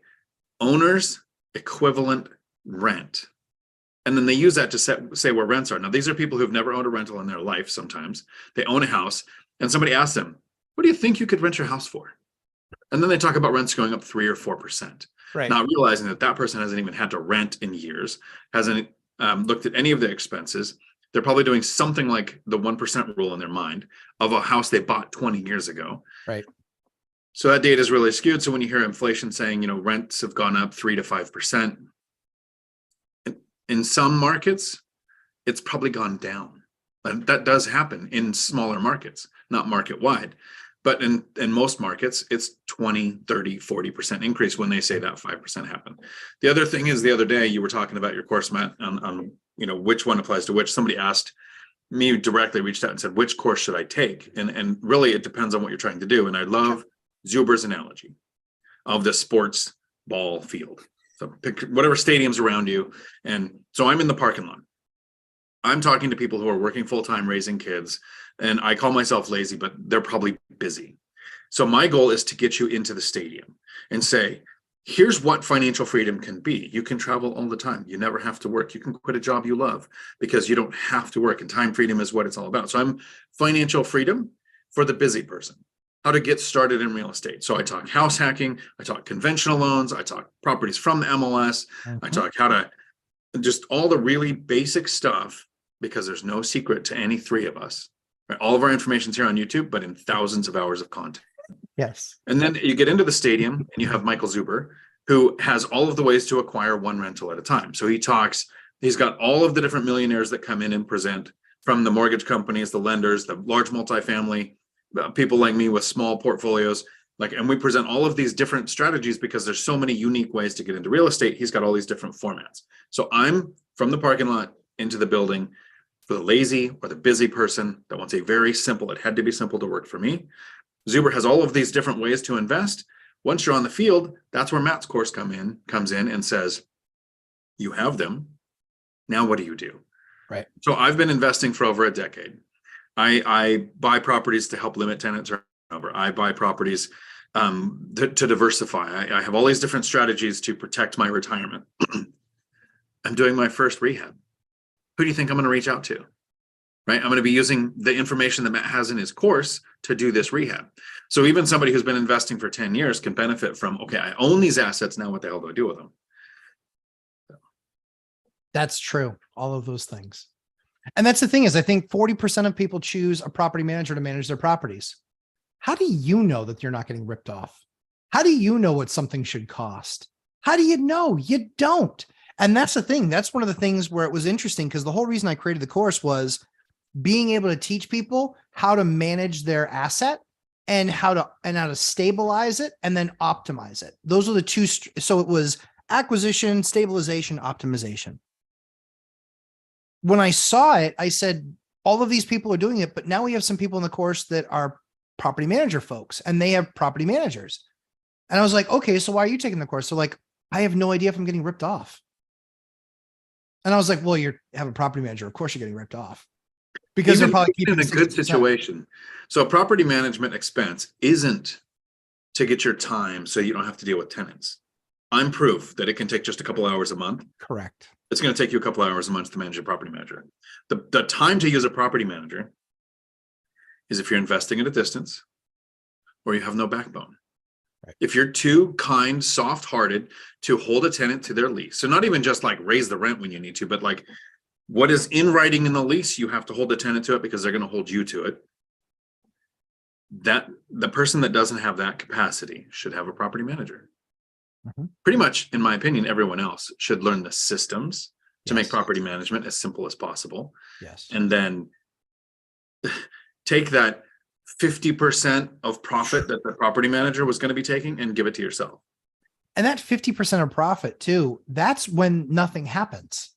owner's equivalent rent, and then they use that to say where rents are. Now, these are people who've never owned a rental in their life. Sometimes they own a house and somebody asks them, what do you think you could rent your house for? And then they talk about rents going up 3 or 4%. Right. Not realizing that person hasn't even had to rent in years, hasn't looked at any of their expenses. They're probably doing something like the 1% rule in their mind of a house they bought 20 years ago. Right. So that data is really skewed. So when you hear inflation saying, rents have gone up 3 to 5%, in some markets, it's probably gone down. And that does happen in smaller markets, not market wide. But in most markets, it's 20, 30, 40% increase when they say that 5% happened. The other thing is, the other day you were talking about your course, Matt, on which one applies to which. Somebody asked me directly, reached out and said, which course should I take? And really it depends on what you're trying to do. And I love Zuber's analogy of the sports ball field. So pick whatever stadium's around you. And so I'm in the parking lot. I'm talking to people who are working full-time, raising kids, and I call myself lazy, but they're probably busy. So my goal is to get you into the stadium and say, here's what financial freedom can be. You can travel all the time. You never have to work. You can quit a job you love because you don't have to work, and time freedom is what it's all about. So I'm financial freedom for the busy person. How to get started in real estate. So I talk house hacking, I talk conventional loans, I talk properties from the MLS, I talk how to just all the really basic stuff, because there's no secret to any three of us. Right? All of our information's here on YouTube, but in thousands of hours of content. Yes. And then you get into the stadium and you have Michael Zuber, who has all of the ways to acquire one rental at a time. So he's got all of the different millionaires that come in and present, from the mortgage companies, the lenders, the large multifamily, people like me with small portfolios, and we present all of these different strategies because there's so many unique ways to get into real estate. He's got all these different formats. So I'm from the parking lot into the building for the lazy or the busy person that wants a very simple, it had to be simple to work for me. Zuber has all of these different ways to invest. Once you're on the field, that's where Matt's course comes in and says, you have them. Now what do you do? Right. So I've been investing for over a decade. I buy properties to help limit tenant turnover. I buy properties to diversify. I have all these different strategies to protect my retirement. I'm doing my first rehab. Who do you think I'm going to reach out to? Right? I'm going to be using the information that Matt has in his course to do this rehab. So even somebody who's been investing for 10 years can benefit from, okay, I own these assets. Now what the hell do I do with them? That's true. All of those things. And that's the thing is, I think 40% of people choose a property manager to manage their properties. How do you know that you're not getting ripped off? How do you know what something should cost? How do you know? You don't. And that's the thing. That's one of the things where it was interesting, because the whole reason I created the course was being able to teach people how to manage their asset and how to stabilize it and then optimize it. Those are the two. So it was acquisition, stabilization, optimization. When I saw it, I said, all of these people are doing it, but now we have some people in the course that are property manager folks and they have property managers. And I was like, okay, so why are you taking the course? So like, I have no idea if I'm getting ripped off. And I was like, well, you have a property manager. Of course you're getting ripped off. Because they're probably keeping in a good situation. So a property management expense isn't to get your time so you don't have to deal with tenants. I'm proof that it can take just a couple hours a month. Correct. It's going to take you a couple hours a month to manage a property manager. The time to use a property manager is if you're investing at a distance or you have no backbone. Right. If you're too kind, soft-hearted to hold a tenant to their lease. So not even just like raise the rent when you need to, but like what is in writing in the lease, you have to hold the tenant to it because they're going to hold you to it. That the person that doesn't have that capacity should have a property manager. Mm-hmm. Pretty much, in my opinion, everyone else should learn the systems to make property management as simple as possible. Yes. And then take that 50% of profit that the property manager was going to be taking and give it to yourself. And that 50% of profit too, that's when nothing happens.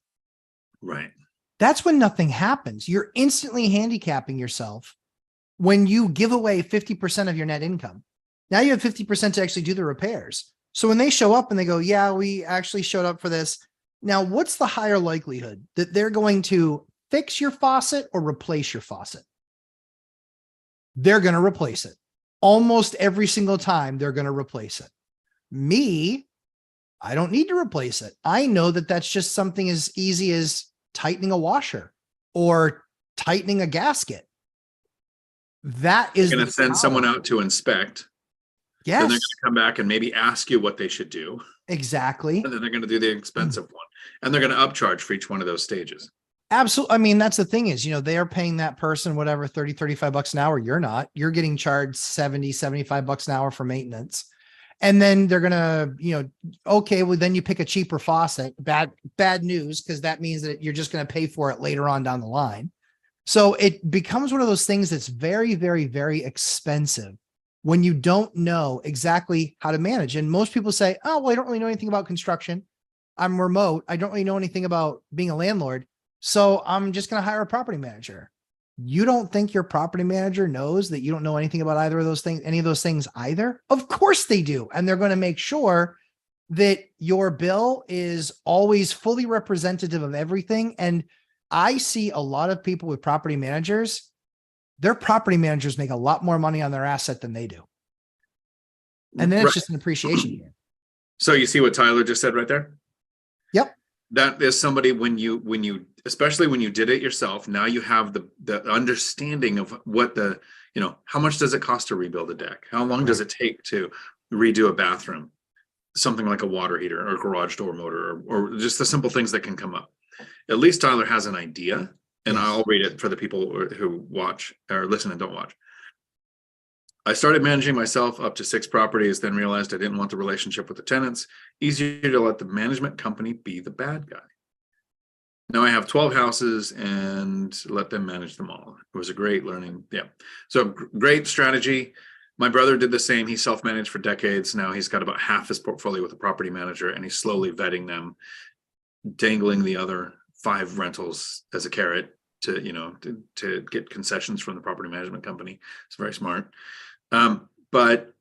Right. That's when nothing happens. You're instantly handicapping yourself when you give away 50% of your net income. Now you have 50% to actually do the repairs. So when they show up and they go, yeah, we actually showed up for this. Now, what's the higher likelihood that they're going to fix your faucet or replace your faucet? They're going to replace it. Almost every single time they're going to replace it. Me, I don't need to replace it. I know that that's just something as easy as tightening a washer or tightening a gasket. That is going to send someone out to inspect. Yes. Then they're going to come back and maybe ask you what they should do. Exactly. And then they're going to do the expensive one. And they're going to upcharge for each one of those stages. Absolutely. I mean, that's the thing is, they are paying that person, whatever, 30, 35 bucks an hour. You're not. You're getting charged 70, 75 bucks an hour for maintenance. And then they're going to, okay, well, then you pick a cheaper faucet. Bad news, because that means that you're just going to pay for it later on down the line. So it becomes one of those things that's very, very, very expensive when you don't know exactly how to manage. And most people say, oh, well, I don't really know anything about construction. I'm remote. I don't really know anything about being a landlord. So I'm just going to hire a property manager. You don't think your property manager knows that you don't know anything about either of those things, any of those things either? Of course they do. And they're going to make sure that your bill is always fully representative of everything. And I see a lot of people with property managers, their property managers make a lot more money on their asset than they do. And then it's just an appreciation here. So you see what Tyler just said right there? Yep. That is somebody when you, especially when you did it yourself, now you have the understanding of what how much does it cost to rebuild a deck? How long does it take to redo a bathroom? Something like a water heater or garage door motor or just the simple things that can come up. At least Tyler has an idea, and I'll read it for the people who watch or listen and don't watch. I started managing myself up to 6 properties, then realized I didn't want the relationship with the tenants. Easier to let the management company be the bad guy. Now I have 12 houses and let them manage them all. It was a great learning. Yeah. So great strategy. My brother did the same. He self-managed for decades. Now he's got about half his portfolio with a property manager, and he's slowly vetting them, dangling the other 5 rentals as a carrot to get concessions from the property management company. It's very smart. But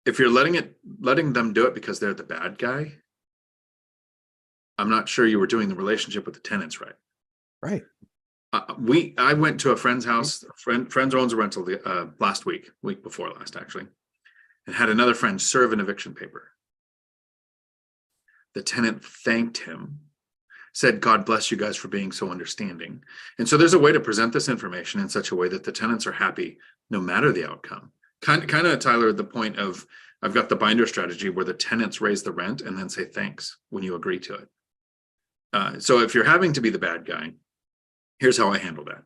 if you're letting them do it because they're the bad guy, I'm not sure you were doing the relationship with the tenants right. Right. I went to a friend's house. Friend owns a rental last week before last actually, and had another friend serve an eviction paper. The tenant thanked him, said, "God bless you guys for being so understanding." And so there's a way to present this information in such a way that the tenants are happy no matter the outcome. Kind of, Tyler, the point of, I've got the binder strategy where the tenants raise the rent and then say thanks when you agree to it. So if you're having to be the bad guy, here's how I handle that.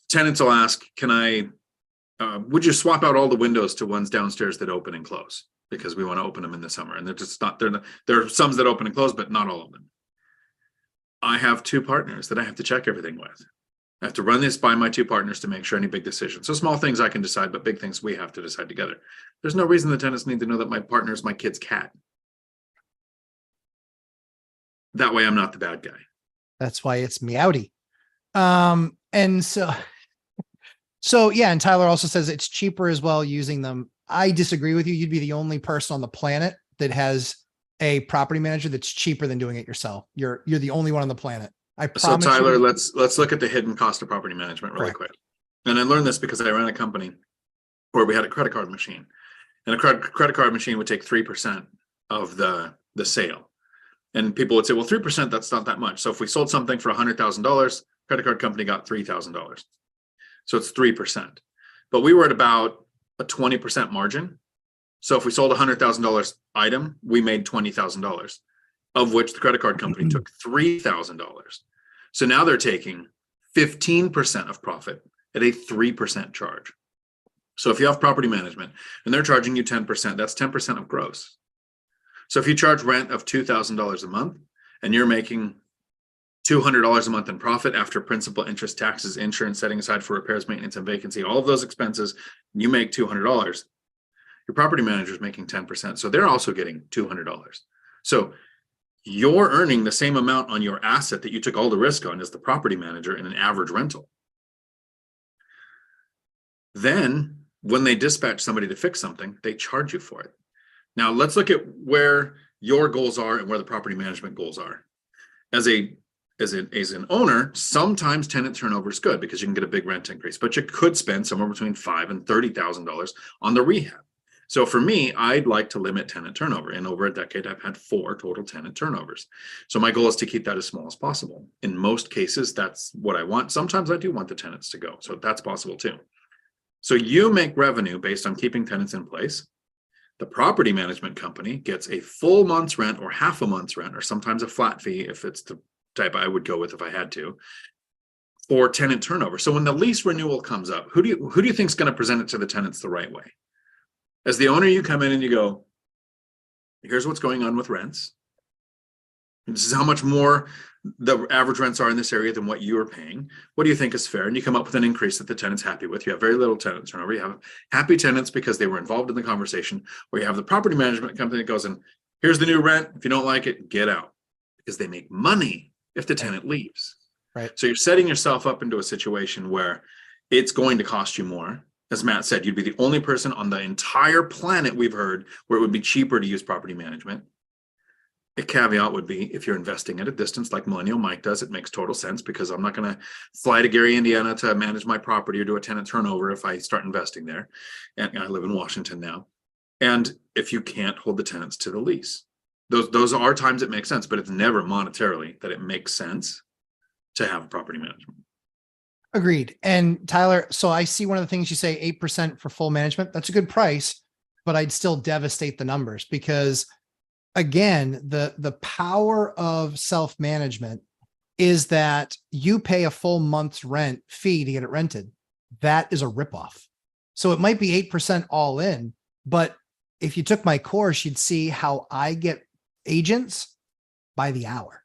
Tenants will ask, would you swap out all the windows to ones downstairs that open and close? Because we want to open them in the summer. And there are some that open and close, but not all of them. I have 2 partners that I have to check everything with. I have to run this by my 2 partners to make sure any big decisions. So small things I can decide, but big things we have to decide together. There's no reason the tenants need to know that my partner is my kid's cat. That way I'm not the bad guy. That's why it's Meowdy. And so yeah, and Tyler also says it's cheaper as well using them. I disagree with you. You'd be the only person on the planet that has a property manager that's cheaper than doing it yourself. You're the only one on the planet. I promise. So Tyler, let's look at the hidden cost of property management really quick. And I learned this because I ran a company where we had a credit card machine, and a credit card machine would take 3% of the sale. And people would say, well, 3%, that's not that much. So if we sold something for $100,000, credit card company got $3,000. So it's 3%. But we were at about a 20% margin. So if we sold a $100,000 item, we made $20,000, of which the credit card company took $3,000. So now they're taking 15% of profit at a 3% charge. So if you have property management and they're charging you 10%, that's 10% of gross. So if you charge rent of $2,000 a month and you're making $200 a month in profit after principal, interest, taxes, insurance, setting aside for repairs, maintenance, and vacancy, all of those expenses, you make $200. Your property manager is making 10%. So they're also getting $200. So you're earning the same amount on your asset that you took all the risk on as the property manager in an average rental. Then when they dispatch somebody to fix something, they charge you for it. Now let's look at where your goals are and where the property management goals are. As an owner, sometimes tenant turnover is good because you can get a big rent increase, but you could spend somewhere between $5,000 and $30,000 on the rehab. So for me, I'd like to limit tenant turnover. In over a decade, I've had 4 total tenant turnovers. So my goal is to keep that as small as possible. In most cases, that's what I want. Sometimes I do want the tenants to go. So that's possible too. So you make revenue based on keeping tenants in place. The property management company gets a full month's rent or half a month's rent, or sometimes a flat fee if it's the type I would go with if I had to, or tenant turnover. So when the lease renewal comes up, who do you think is going to present it to the tenants the right way? As the owner, you come in and you go, here's what's going on with rents. This is how much more the average rents are in this area than what you are paying. What do you think is fair? And you come up with an increase that the tenant's happy with. You have very little tenant turnover. You have happy tenants because they were involved in the conversation, or you have the property management company that goes in, here's the new rent. If you don't like it, get out, because they make money if the tenant leaves. Right. So you're setting yourself up into a situation where it's going to cost you more. As Matt said, you'd be the only person on the entire planet we've heard where it would be cheaper to use property management. A caveat would be if you're investing at a distance like Millennial Mike does, it makes total sense, because I'm not going to fly to Gary, Indiana to manage my property or do a tenant turnover if I start investing there. And I live in Washington now. And if you can't hold the tenants to the lease, those are times it makes sense, but it's never monetarily that it makes sense to have property management. Agreed. And Tyler, so I see one of the things you say, 8% for full management. That's a good price, but I'd still devastate the numbers, because again, the power of self-management is that you pay a full month's rent fee to get it rented. That is a ripoff. So it might be 8% all in, but if you took my course, you'd see how I get agents by the hour.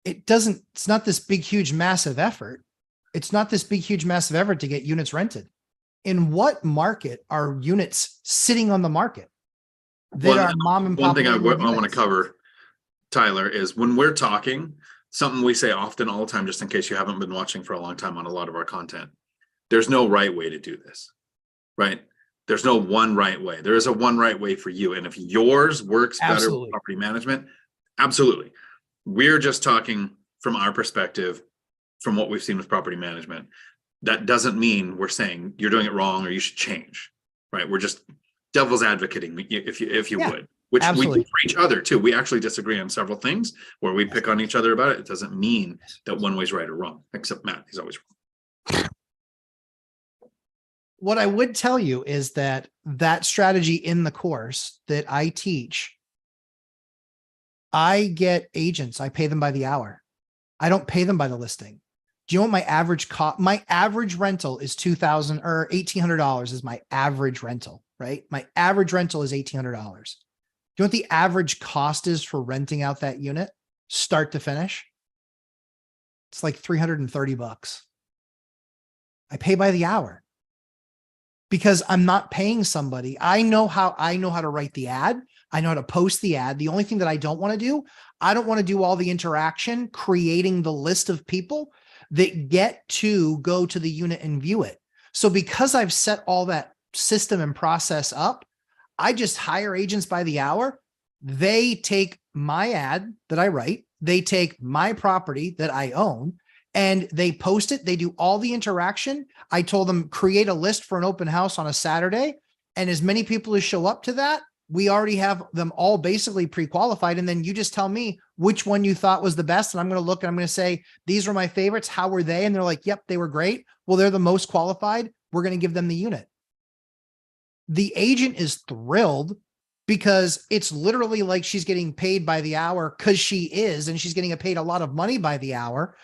It's not this big, huge, massive effort. It's not this big, huge, massive effort to get units rented. In what market are units sitting on the market that are mom and pop? One thing I want to cover, Tyler, is when we're talking, something we say often all the time, just in case you haven't been watching for a long time on a lot of our content, there's no right way to do this, right? There's no one right way. There is a one right way for you. And if yours works better with property management, Absolutely. We're just talking from our perspective, from what we've seen with property management. That doesn't mean we're saying you're doing it wrong or you should change, right? We're just devil's advocating, if you would, which absolutely. we do for each other too. We actually disagree on several things where we pick on each other about it. It doesn't mean that one way's right or wrong, except Matt, he's always wrong. What I would tell you is that strategy in the course that I teach, I get agents, I pay them by the hour. I don't pay them by the listing. Do you know what my average cost? My average rental is $2,000 or $1,800 is my average rental, right? My average rental is $1,800. Do you know what the average cost is for renting out that unit, start to finish? It's like $330. I pay by the hour because I'm not paying somebody. I know how to write the ad. I know how to post the ad. The only thing that I don't want to do, I don't want to do all the interaction, creating the list of people that get to go to the unit and view it. So because I've set all that system and process up, I just hire agents by the hour. They take my ad that I write, they take my property that I own, and they post it. They do all the interaction. I told them create a list for an open house on a Saturday, and as many people as show up to that, we already have them all basically pre-qualified. And then you just tell me which one you thought was the best. And I'm going to look and I'm going to say, these were my favorites. How were they? And they're like, yep, they were great. Well, they're the most qualified. We're going to give them the unit. The agent is thrilled because it's literally like she's getting paid by the hour because she is, and she's getting paid a lot of money by the hour,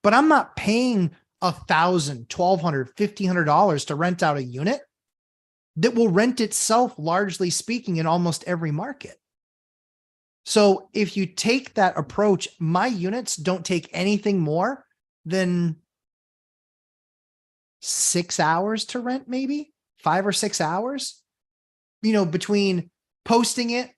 but I'm not paying $1,000, $1,200, $1,500 to rent out a unit that will rent itself, largely speaking, in almost every market. So if you take that approach, my units don't take anything more than 6 hours to rent, maybe 5 or 6 hours, between posting it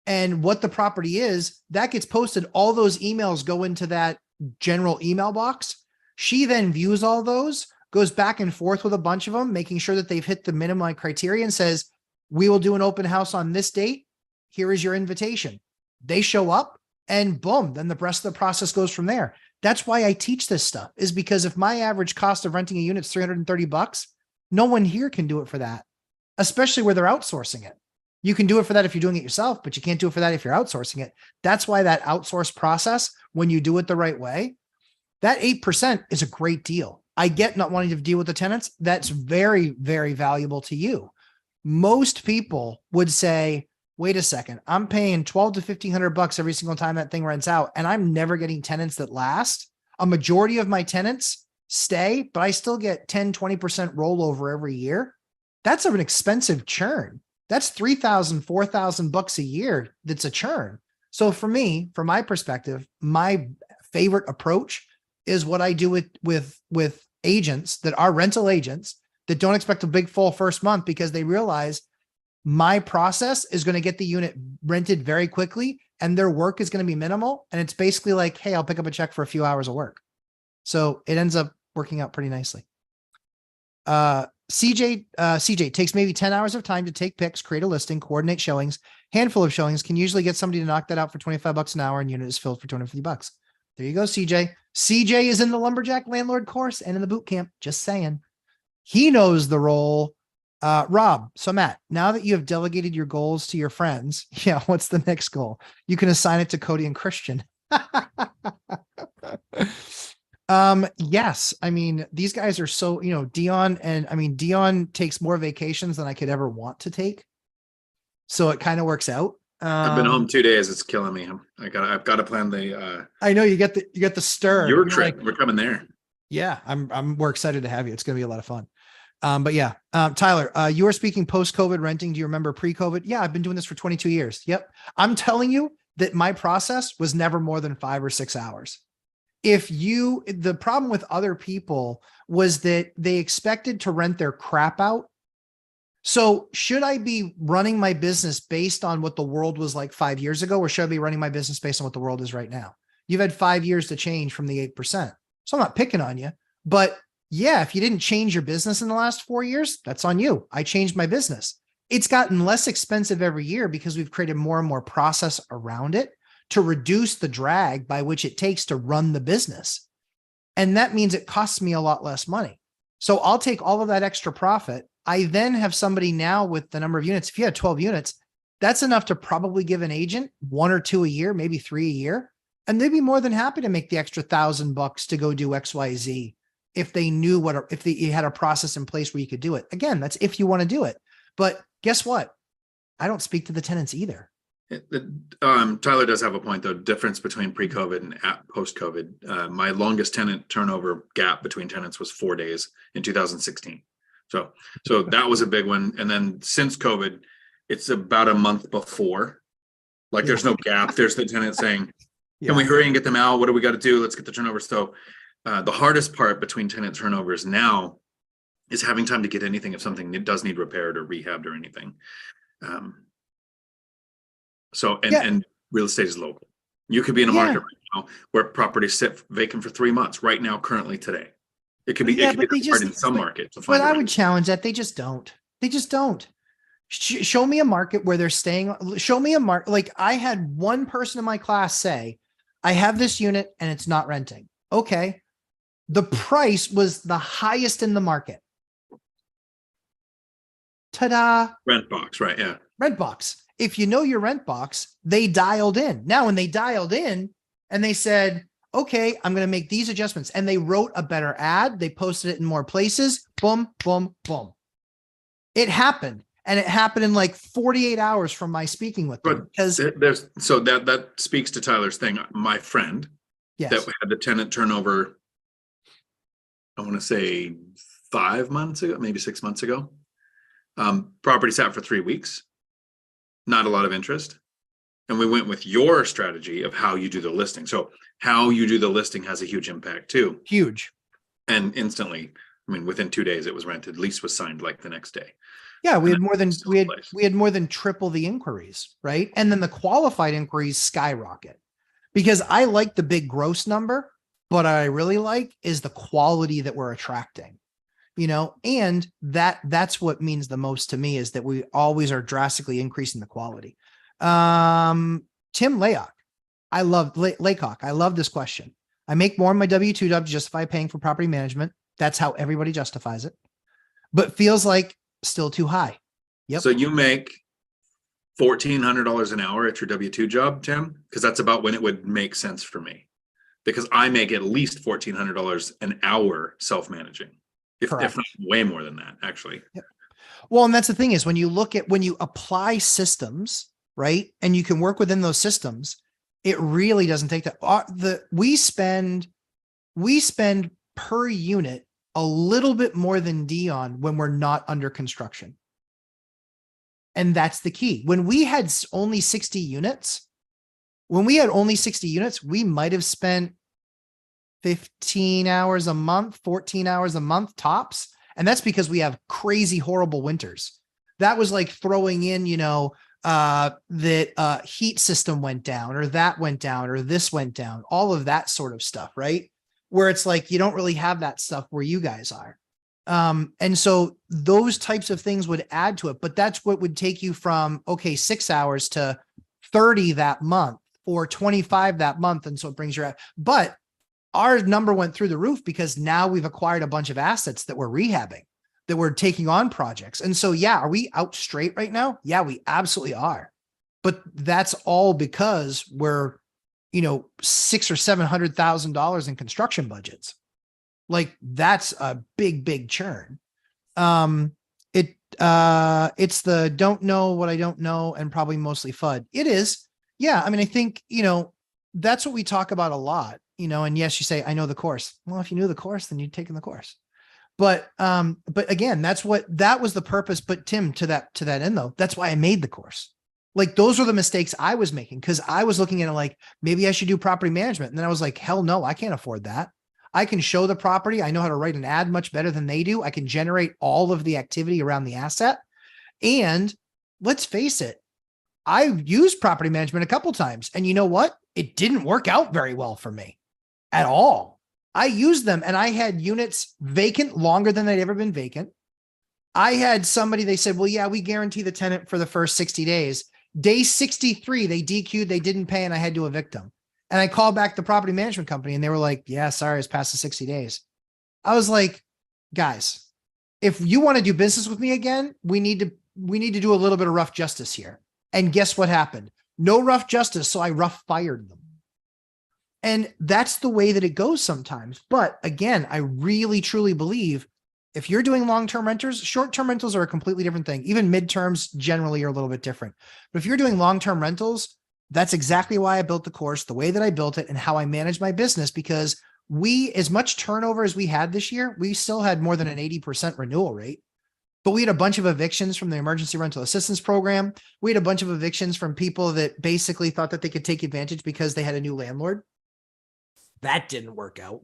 and what the property is. That gets posted. All those emails go into that general email box. She then views all those, goes back and forth with a bunch of them, making sure that they've hit the minimum criteria, and says, we will do an open house on this date. Here is your invitation. They show up and boom, then the rest of the process goes from there. That's why I teach this stuff, is because if my average cost of renting a unit is $330, no one here can do it for that, especially where they're outsourcing it. You can do it for that if you're doing it yourself, but you can't do it for that if you're outsourcing it. That's why that outsource process, when you do it the right way, that 8% is a great deal. I get not wanting to deal with the tenants. That's very, very valuable to you. Most people would say, wait a second, I'm paying $1,200 to $1,500 every single time that thing rents out, and I'm never getting tenants that last. A majority of my tenants stay, but I still get 10, 20% rollover every year. That's an expensive churn. That's $3,000, $4,000 a year. That's a churn. So for me, from my perspective, my favorite approach is what I do with agents that are rental agents that don't expect a big full first month, because they realize my process is going to get the unit rented very quickly and their work is going to be minimal. And it's basically like, hey, I'll pick up a check for a few hours of work. So it ends up working out pretty nicely. CJ takes maybe 10 hours of time to take pics, create a listing, coordinate showings, handful of showings, can usually get somebody to knock that out for $25 an hour, and unit is filled for $250. There you go, CJ. CJ is in the lumberjack landlord course and in the boot camp. Just saying. He knows the role. Rob, so Matt, now that you have delegated your goals to your friends, what's the next goal? You can assign it to Cody and Christian. Yes. I mean, these guys are so, Dion takes more vacations than I could ever want to take. So it kind of works out. I've been home 2 days. It's killing me. I've got to plan the, I know you get the stir. Your trip. We're coming there. Yeah. We're excited to have you. It's going to be a lot of fun. But yeah, Tyler, you are speaking post-COVID renting. Do you remember pre-COVID? Yeah. I've been doing this for 22 years. Yep. I'm telling you that my process was never more than 5 or 6 hours. The problem with other people was that they expected to rent their crap out. So should I be running my business based on what the world was like 5 years ago, or should I be running my business based on what the world is right now? You've had 5 years to change from the 8%. So I'm not picking on you, but yeah, if you didn't change your business in the last 4 years, that's on you. I changed my business. It's gotten less expensive every year because we've created more and more process around it to reduce the drag by which it takes to run the business. And that means it costs me a lot less money. So I'll take all of that extra profit. I then have somebody now with the number of units. If you had 12 units, that's enough to probably give an agent 1 or 2 a year, maybe 3 a year. And they'd be more than happy to make the extra $1,000 to go do XYZ if they knew if you had a process in place where you could do it. Again, that's if you want to do it. But guess what? I don't speak to the tenants either. Tyler does have a point, though. Difference between pre-COVID and post-COVID. My longest tenant turnover gap between tenants was 4 days in 2016. So that was a big one. And then since COVID, it's about a month before. Like there's no gap. There's the tenant saying, can we hurry and get them out? What do we got to do? Let's get the turnover. So the hardest part between tenant turnovers now is having time to get anything if something does need repaired or rehabbed or anything. And real estate is local. You could be in a market right now where properties sit vacant for 3 months right now, currently today. It could be hard in some markets. But I would challenge that. They just don't. Show me a market where they're staying. Show me a market. Like I had one person in my class say, I have this unit and it's not renting. Okay. The price was the highest in the market. Ta-da. Rent box, right? Yeah. Rent box. If you know your rent box, they dialed in. Now, when they dialed in and they said, okay, I'm going to make these adjustments, and they wrote a better ad, they posted it in more places, boom, boom, boom. It happened. And it happened in like 48 hours from my speaking with them. Because that speaks to Tyler's thing. My friend that had the tenant turnover, I want to say 5 months ago, maybe 6 months ago. Property sat for 3 weeks. Not a lot of interest. And we went with your strategy of how you do the listing. So how you do the listing has a huge impact too. Huge. And instantly, I mean, within 2 days it was rented. Lease was signed like the next day. Yeah, we had more than triple the inquiries, right? And then the qualified inquiries skyrocket, because I like the big gross number, but what I really like is the quality that we're attracting. And that's what means the most to me, is that we always are drastically increasing the quality. Tim Laycock, I love this question. I make more in my W-2 job to justify paying for property management. That's how everybody justifies it, but feels like still too high. Yep. So you make $1,400 an hour at your W-2 job, Tim? Because that's about when it would make sense for me, because I make at least $1,400 an hour self-managing. If not way more than that, actually. Yep. Well, and that's the thing is when you apply systems, right? And you can work within those systems, it really doesn't take that. We spend per unit a little bit more than Dion when we're not under construction. And that's the key. When we had only 60 units, we might have spent 15 hours a month, 14 hours a month tops. And that's because we have crazy, horrible winters. That was like throwing in, that heat system went down, or that went down, or this went down, all of that sort of stuff, right? Where it's like, you don't really have that stuff where you guys are. And so those types of things would add to it, but that's what would take you from, 6 hours to 30 that month or 25 that month. And so it brings but our number went through the roof because now we've acquired a bunch of assets that we're rehabbing, that we're taking on projects. And so, are we out straight right now? Yeah, we absolutely are. But that's all because we're, $600,000 or $700,000 in construction budgets. Like that's a big, big churn. It's the don't know what I don't know and probably mostly FUD. It is. Yeah. I mean, I think, that's what we talk about a lot. And yes, you say, I know the course. Well, if you knew the course, then you'd taken the course. But again, that was the purpose. But Tim, to that end though, that's why I made the course. Like those were the mistakes I was making, because I was looking at it like, maybe I should do property management. And then I was like, hell no, I can't afford that. I can show the property. I know how to write an ad much better than they do. I can generate all of the activity around the asset. And let's face it, I've used property management a couple times. And you know what? It didn't work out very well for me at all. I used them and I had units vacant longer than they'd ever been vacant. I had somebody, they said, well, yeah, we guarantee the tenant for the first 60 days. Day 63, they DQ'd, they didn't pay, and I had to evict them. And I called back the property management company and they were like, yeah, sorry, it's past the 60 days. I was like, guys, if you want to do business with me again, we need to do a little bit of rough justice here. And guess what happened? No rough justice. So I rough fired them. And that's the way that it goes sometimes. But again, I really, truly believe if you're doing long-term renters, short-term rentals are a completely different thing. Even midterms generally are a little bit different. But if you're doing long-term rentals, that's exactly why I built the course, the way that I built it, and how I manage my business, because we, as much turnover as we had this year, we still had more than an 80% renewal rate. But we had a bunch of evictions from the emergency rental assistance program. We had a bunch of evictions from people that basically thought that they could take advantage because they had a new landlord. That didn't work out.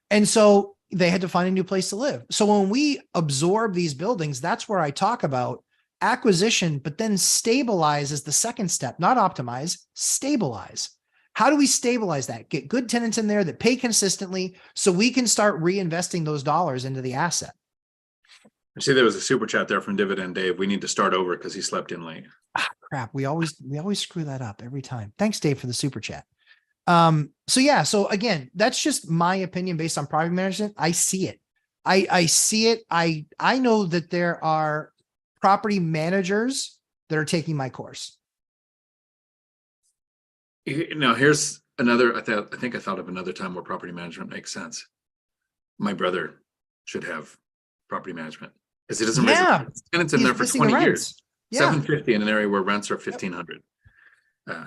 And so they had to find a new place to live. So when we absorb these buildings, that's where I talk about acquisition, but then stabilize is the second step, not optimize, stabilize. How do we stabilize that? Get good tenants in there that pay consistently so we can start reinvesting those dollars into the asset. I see there was a super chat there from Dividend Dave. We need to start over because he slept in late. Crap. We always screw that up every time. Thanks, Dave, for the super chat. So again, that's just my opinion based on property management. I see it. I see it. I know that there are property managers that are taking my course. Now, here's another, I think I thought of another time where property management makes sense. My brother should have property management because he doesn't raise tenants in there for 20 years. Yeah. 750 in an area where rents are 1,500.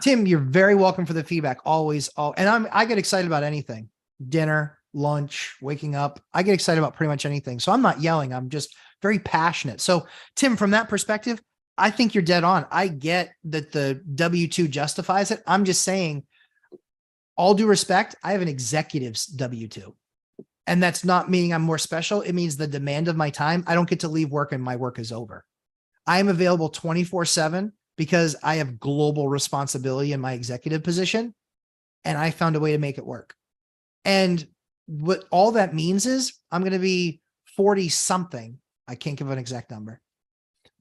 Tim, you're very welcome for the feedback. Always. And I get excited about anything. Dinner, lunch, waking up. I get excited about pretty much anything. So I'm not yelling. I'm just very passionate. So Tim, from that perspective, I think you're dead on. I get that the W-2 justifies it. I'm just saying, all due respect, I have an executive's W-2. And that's not meaning I'm more special. It means the demand of my time. I don't get to leave work and my work is over. I am available 24/7 because I have global responsibility in my executive position. And I found a way to make it work. And what all that means is I'm going to be 40 something. I can't give an exact number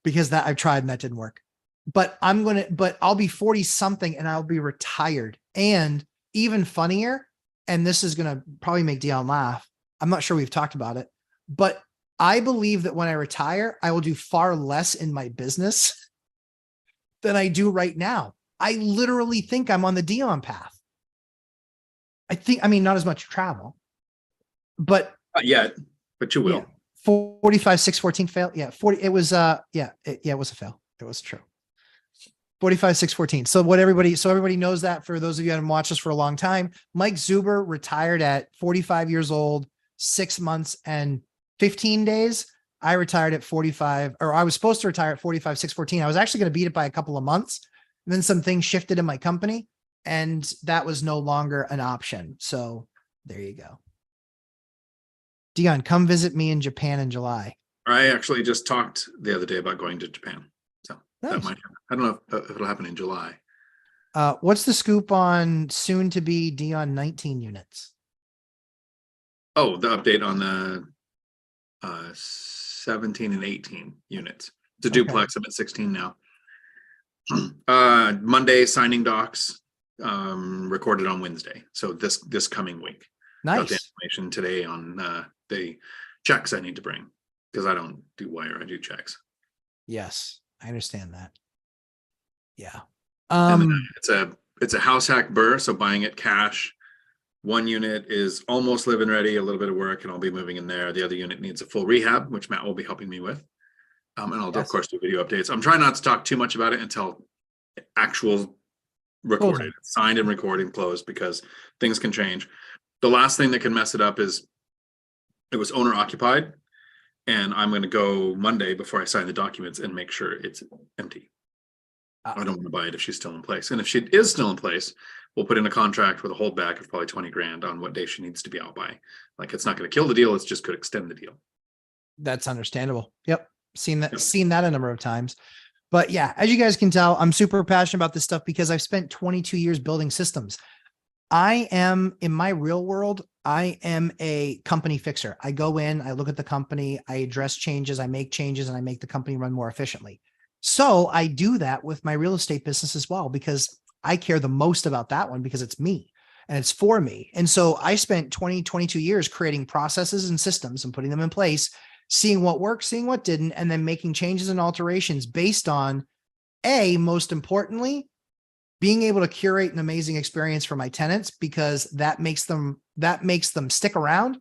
because that I've tried and that didn't work, but I'll be 40 something and I'll be retired. And even funnier, and this is going to probably make Dion laugh. I'm not sure we've talked about it, but I believe that when I retire, I will do far less in my business than I do right now. I literally think I'm on the Dion path. I mean, not as much travel, but not yet, but you will. Yeah, 45, 614 fail. Yeah. 40. It was, it was a fail. It was true. 45, 614. So everybody knows that. For those of you who haven't watched us for a long time, Mike Zuber retired at 45 years old, 6 months and 15 days. I retired at 45, or I was supposed to retire at 45, 614. I was actually going to beat it by a couple of months. And then some things shifted in my company and that was no longer an option. So there you go. Dion, come visit me in Japan in July. I actually just talked the other day about going to Japan. So nice. That might happen. I don't know if it'll happen in July. What's the scoop on soon to be Dion 19 units? Oh, the update on the 17 and 18 units. It's a duplex. I'm at 16 now. Monday signing docs, recorded on Wednesday. So this coming week. Nice. Got the information today on the checks I need to bring because I don't do wire, I do checks. Yes, I understand that. Yeah. It's a house hack burr, so buying it cash. One unit is almost living ready, a little bit of work, and I'll be moving in there. The other unit needs a full rehab, which Matt will be helping me with. And I'll of course do video updates. I'm trying not to talk too much about it until actual recorded, signed and recorded and closed, because things can change. The last thing that can mess it up is it was owner occupied, and I'm going to go Monday before I sign the documents and make sure it's empty. I don't want to buy it if she's still in place. And if she is still in place, we'll put in a contract with a holdback of probably 20 grand on what day she needs to be out by. Like, it's not going to kill the deal. It's just could extend the deal. That's understandable. Yep. Seen that a number of times. But yeah, as you guys can tell, I'm super passionate about this stuff because I've spent 22 years building systems. I am, in my real world, I am a company fixer. I go in, I look at the company, I address changes, I make changes, and I make the company run more efficiently. So I do that with my real estate business as well, because I care the most about that one because it's me and it's for me. And so I spent 20, 22 years creating processes and systems and putting them in place, seeing what worked, seeing what didn't, and then making changes and alterations based on most importantly, being able to curate an amazing experience for my tenants, because that makes them stick around,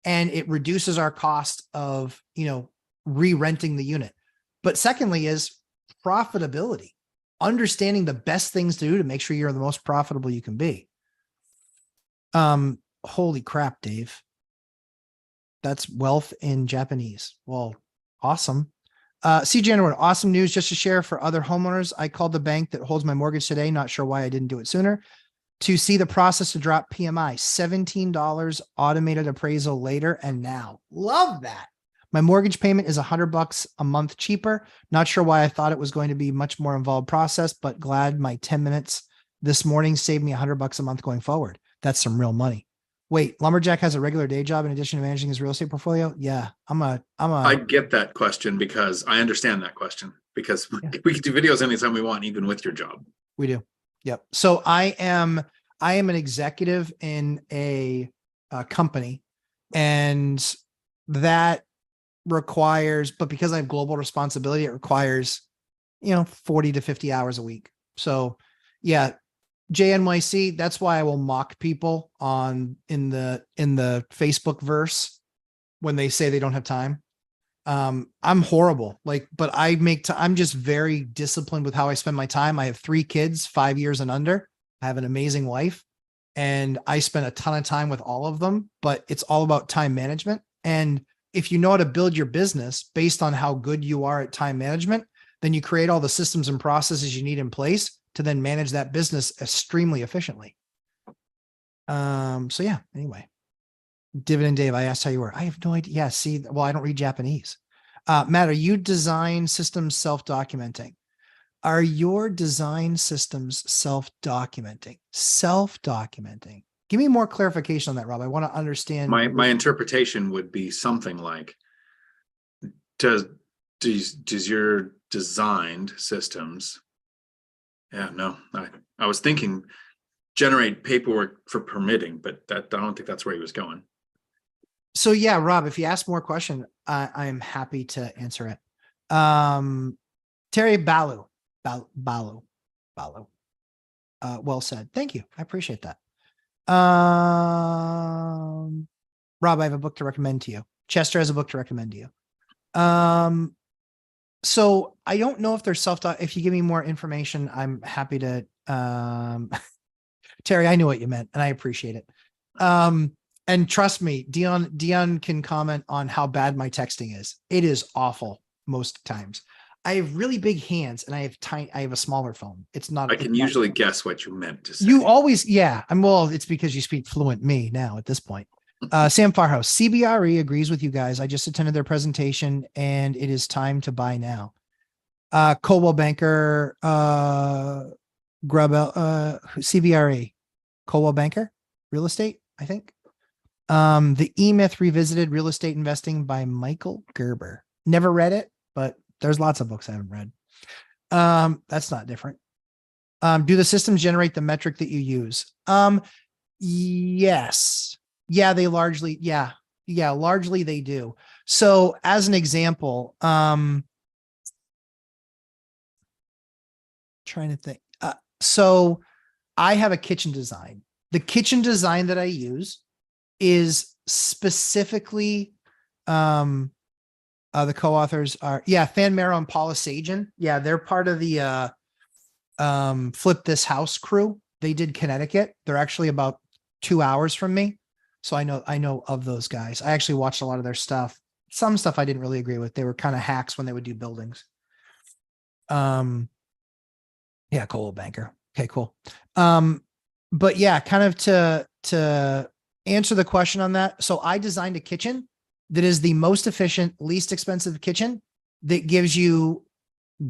and it reduces our cost of, re-renting the unit. But secondly is profitability, understanding the best things to do to make sure you're the most profitable you can be. Holy crap, Dave. That's wealth in Japanese. Well, awesome. CJ Underwood, awesome news. Just to share for other homeowners, I called the bank that holds my mortgage today. Not sure why I didn't do it sooner. To see the process to drop PMI, $17 automated appraisal later and now. Love that. My mortgage payment is $100 a month cheaper. Not sure why I thought it was going to be much more involved process, but glad my 10 minutes this morning saved me $100 a month going forward. That's some real money. Wait, Lumberjack has a regular day job in addition to managing his real estate portfolio? Yeah, I get that question because I understand that question because we can do videos anytime we want, even with your job. We do. Yep. So I am an executive in a company, and that requires, but because I have global responsibility, it requires, 40 to 50 hours a week. So yeah, JNYC, that's why I will mock people in the Facebook verse when they say they don't have time. I'm horrible, but I'm just very disciplined with how I spend my time. I have 3 kids, 5 years and under. I have an amazing wife, and I spend a ton of time with all of them, but it's all about time management. And if you know how to build your business based on how good you are at time management, then you create all the systems and processes you need in place to then manage that business extremely efficiently. So yeah, anyway, Dividend Dave, I asked how you were. I have no idea. Yeah, see, well, I don't read Japanese. Matt, are you design systems self-documenting? Are your design systems self-documenting? Self-documenting. Give me more clarification on that, Rob. I want to understand. My interpretation would be something like, does your designed systems, I was thinking generate paperwork for permitting, but I don't think that's where he was going. So yeah, Rob, if you ask more question, I am happy to answer it. Terry Balu. Well said. Thank you. I appreciate that. Rob, I have a book to recommend to you. Chester has a book to recommend to you. So I don't know if there's if you give me more information, I'm happy to, Terry, I knew what you meant and I appreciate it. And trust me, Dion can comment on how bad my texting is. It is awful most times. I have really big hands and I have a smaller phone. It's not. I can usually guess what you meant to say. You always, yeah. It's because you speak fluent me now at this point. Sam Farhouse, CBRE agrees with you guys. I just attended their presentation and it is time to buy now. Coldwell Banker, CBRE, Coldwell Banker, real estate, I think. The E-Myth Revisited Real Estate Investing by Michael Gerber. Never read it, but there's lots of books I haven't read. That's not different. Do the systems generate the metric that you use? Yes. Yeah, they largely, largely they do. So as an example, trying to think. So I have a kitchen design. The kitchen design that I use is specifically, the co-authors are, Fan Mero and Paula Sajan. Yeah, they're part of the Flip This House crew. They did Connecticut. They're actually about 2 hours from me. So I know of those guys. I actually watched a lot of their stuff. Some stuff I didn't really agree with. They were kind of hacks when they would do buildings. Coldwell Banker. Okay, cool. But yeah, kind of to answer the question on that. So I designed a kitchen that is the most efficient, least expensive kitchen that gives you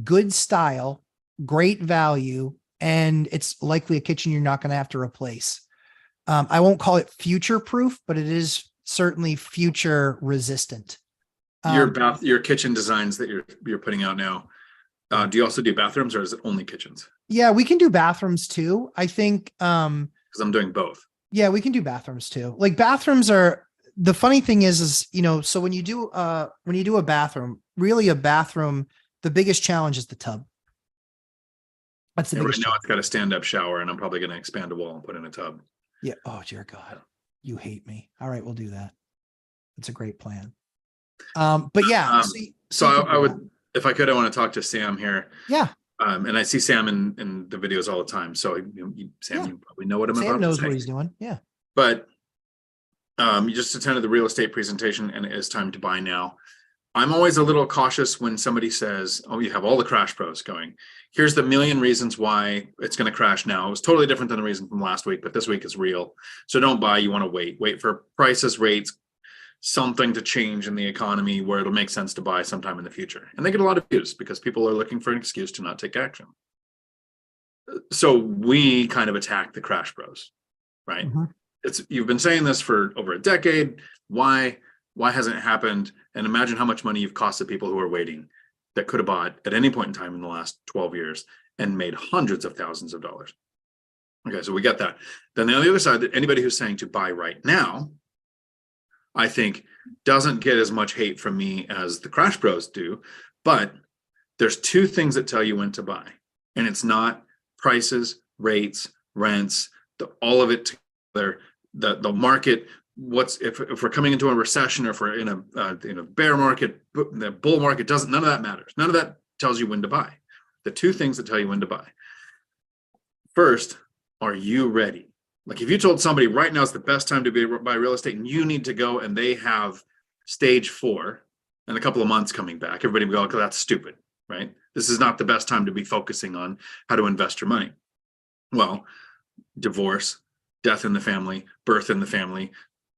good style, great value, and it's likely a kitchen you're not going to have to replace. I won't call it future proof, but it is certainly future resistant. Your kitchen designs that you're putting out now, Do you also do bathrooms, or is it only kitchens? Yeah, we can do bathrooms too. I think, Because I'm doing both. yeah, we can do bathrooms too. Like bathrooms are, the funny thing is, so when you do a bathroom, really a bathroom, the biggest challenge is the tub. That's the Right biggest now challenge. it's got a stand-up shower, and I'm probably going to expand a wall and put in a tub. Yeah. Oh, dear God. You hate me. All right, we'll do that. That's a great plan. But yeah, so I would, if I could, I want to talk to Sam here. Yeah. And I see Sam in the videos all the time. So Sam, you probably know what I'm about to say. Sam knows what he's doing. Yeah. But you just attended the real estate presentation, and it is time to buy now. I'm always a little cautious when somebody says, oh, you have all the crash pros going. Here's the million reasons why it's going to crash now. It was totally different than the reason from last week, but this week is real. So don't buy. You want to wait for prices, rates, something to change in the economy where it'll make sense to buy sometime in the future. And they get a lot of views because people are looking for an excuse to not take action. So we kind of attack the crash pros, right? Mm-hmm. You've been saying this for over a decade. Why hasn't it happened? And imagine how much money you've costed people who are waiting that could have bought at any point in time in the last 12 years and made hundreds of thousands of dollars. Okay, so we get that. Then on the other side, anybody who's saying to buy right now, I think doesn't get as much hate from me as the crash pros do. But there's two things that tell you when to buy. And it's not prices, rates, rents, all of it together, the market. If we're coming into a recession, or if we're in a bear market, the bull market, none of that matters. None of that tells you when to buy. The two things that tell you when to buy. First, are you ready? Like if you told somebody right now is the best time to buy real estate and you need to go, and they have stage 4 in a couple of months coming back, everybody would go, okay, that's stupid, right? This is not the best time to be focusing on how to invest your money. Well, divorce, death in the family, birth in the family,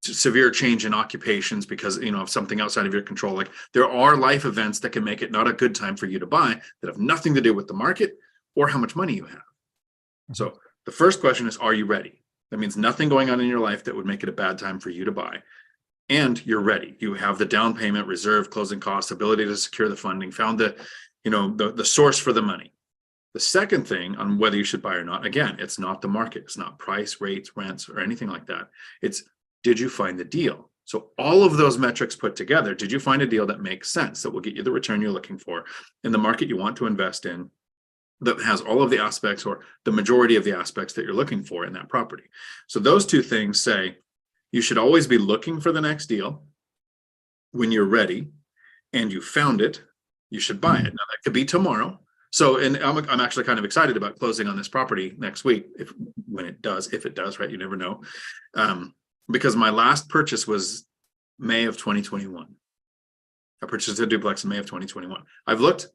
severe change in occupations because of something outside of your control. Like there are life events that can make it not a good time for you to buy that have nothing to do with the market or how much money you have. Mm-hmm. So the first question is, are you ready? That means nothing going on in your life that would make it a bad time for you to buy. And you're ready. You have the down payment, reserve, closing costs, ability to secure the funding, found the source for the money. The second thing on whether you should buy or not, again, it's not the market. It's not price, rates, rents, or anything like that. It's, did you find the deal? So all of those metrics put together, did you find a deal that makes sense, that will get you the return you're looking for in the market you want to invest in, that has all of the aspects or the majority of the aspects that you're looking for in that property? So those two things say you should always be looking for the next deal. When you're ready and you found it, you should buy it. Now that could be tomorrow. So, and I'm actually kind of excited about closing on this property next week, if it does, right? You never know. Because my last purchase was May of 2021. I purchased a duplex in May of 2021. I've looked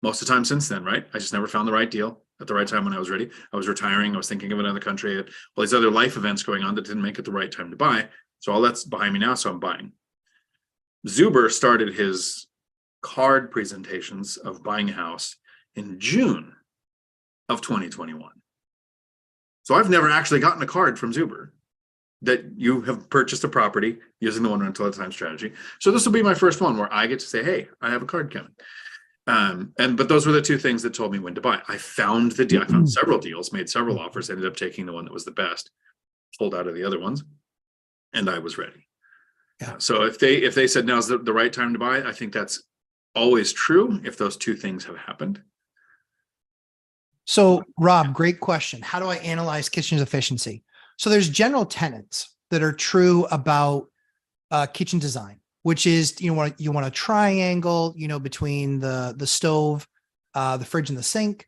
most of the time since then, right? I just never found the right deal at the right time when I was ready. I was retiring. I was thinking of another country. I had all these other life events going on that didn't make it the right time to buy. So all that's behind me now. So I'm buying. Zuber started his card presentations of buying a house in June of 2021. So I've never actually gotten a card from Zuber that you have purchased a property using the one rental at a time strategy. So this will be my first one where I get to say, hey, I have a card coming. But those were the two things that told me when to buy. I found the deal. I found several deals, made several offers, ended up taking the one that was the best, pulled out of the other ones, and I was ready. Yeah. So if they said now's the right time to buy, I think that's always true if those two things have happened. So Rob, great question. How do I analyze kitchen efficiency? So there's general tenets that are true about kitchen design, which is you want a triangle, between the stove, the fridge, and the sink.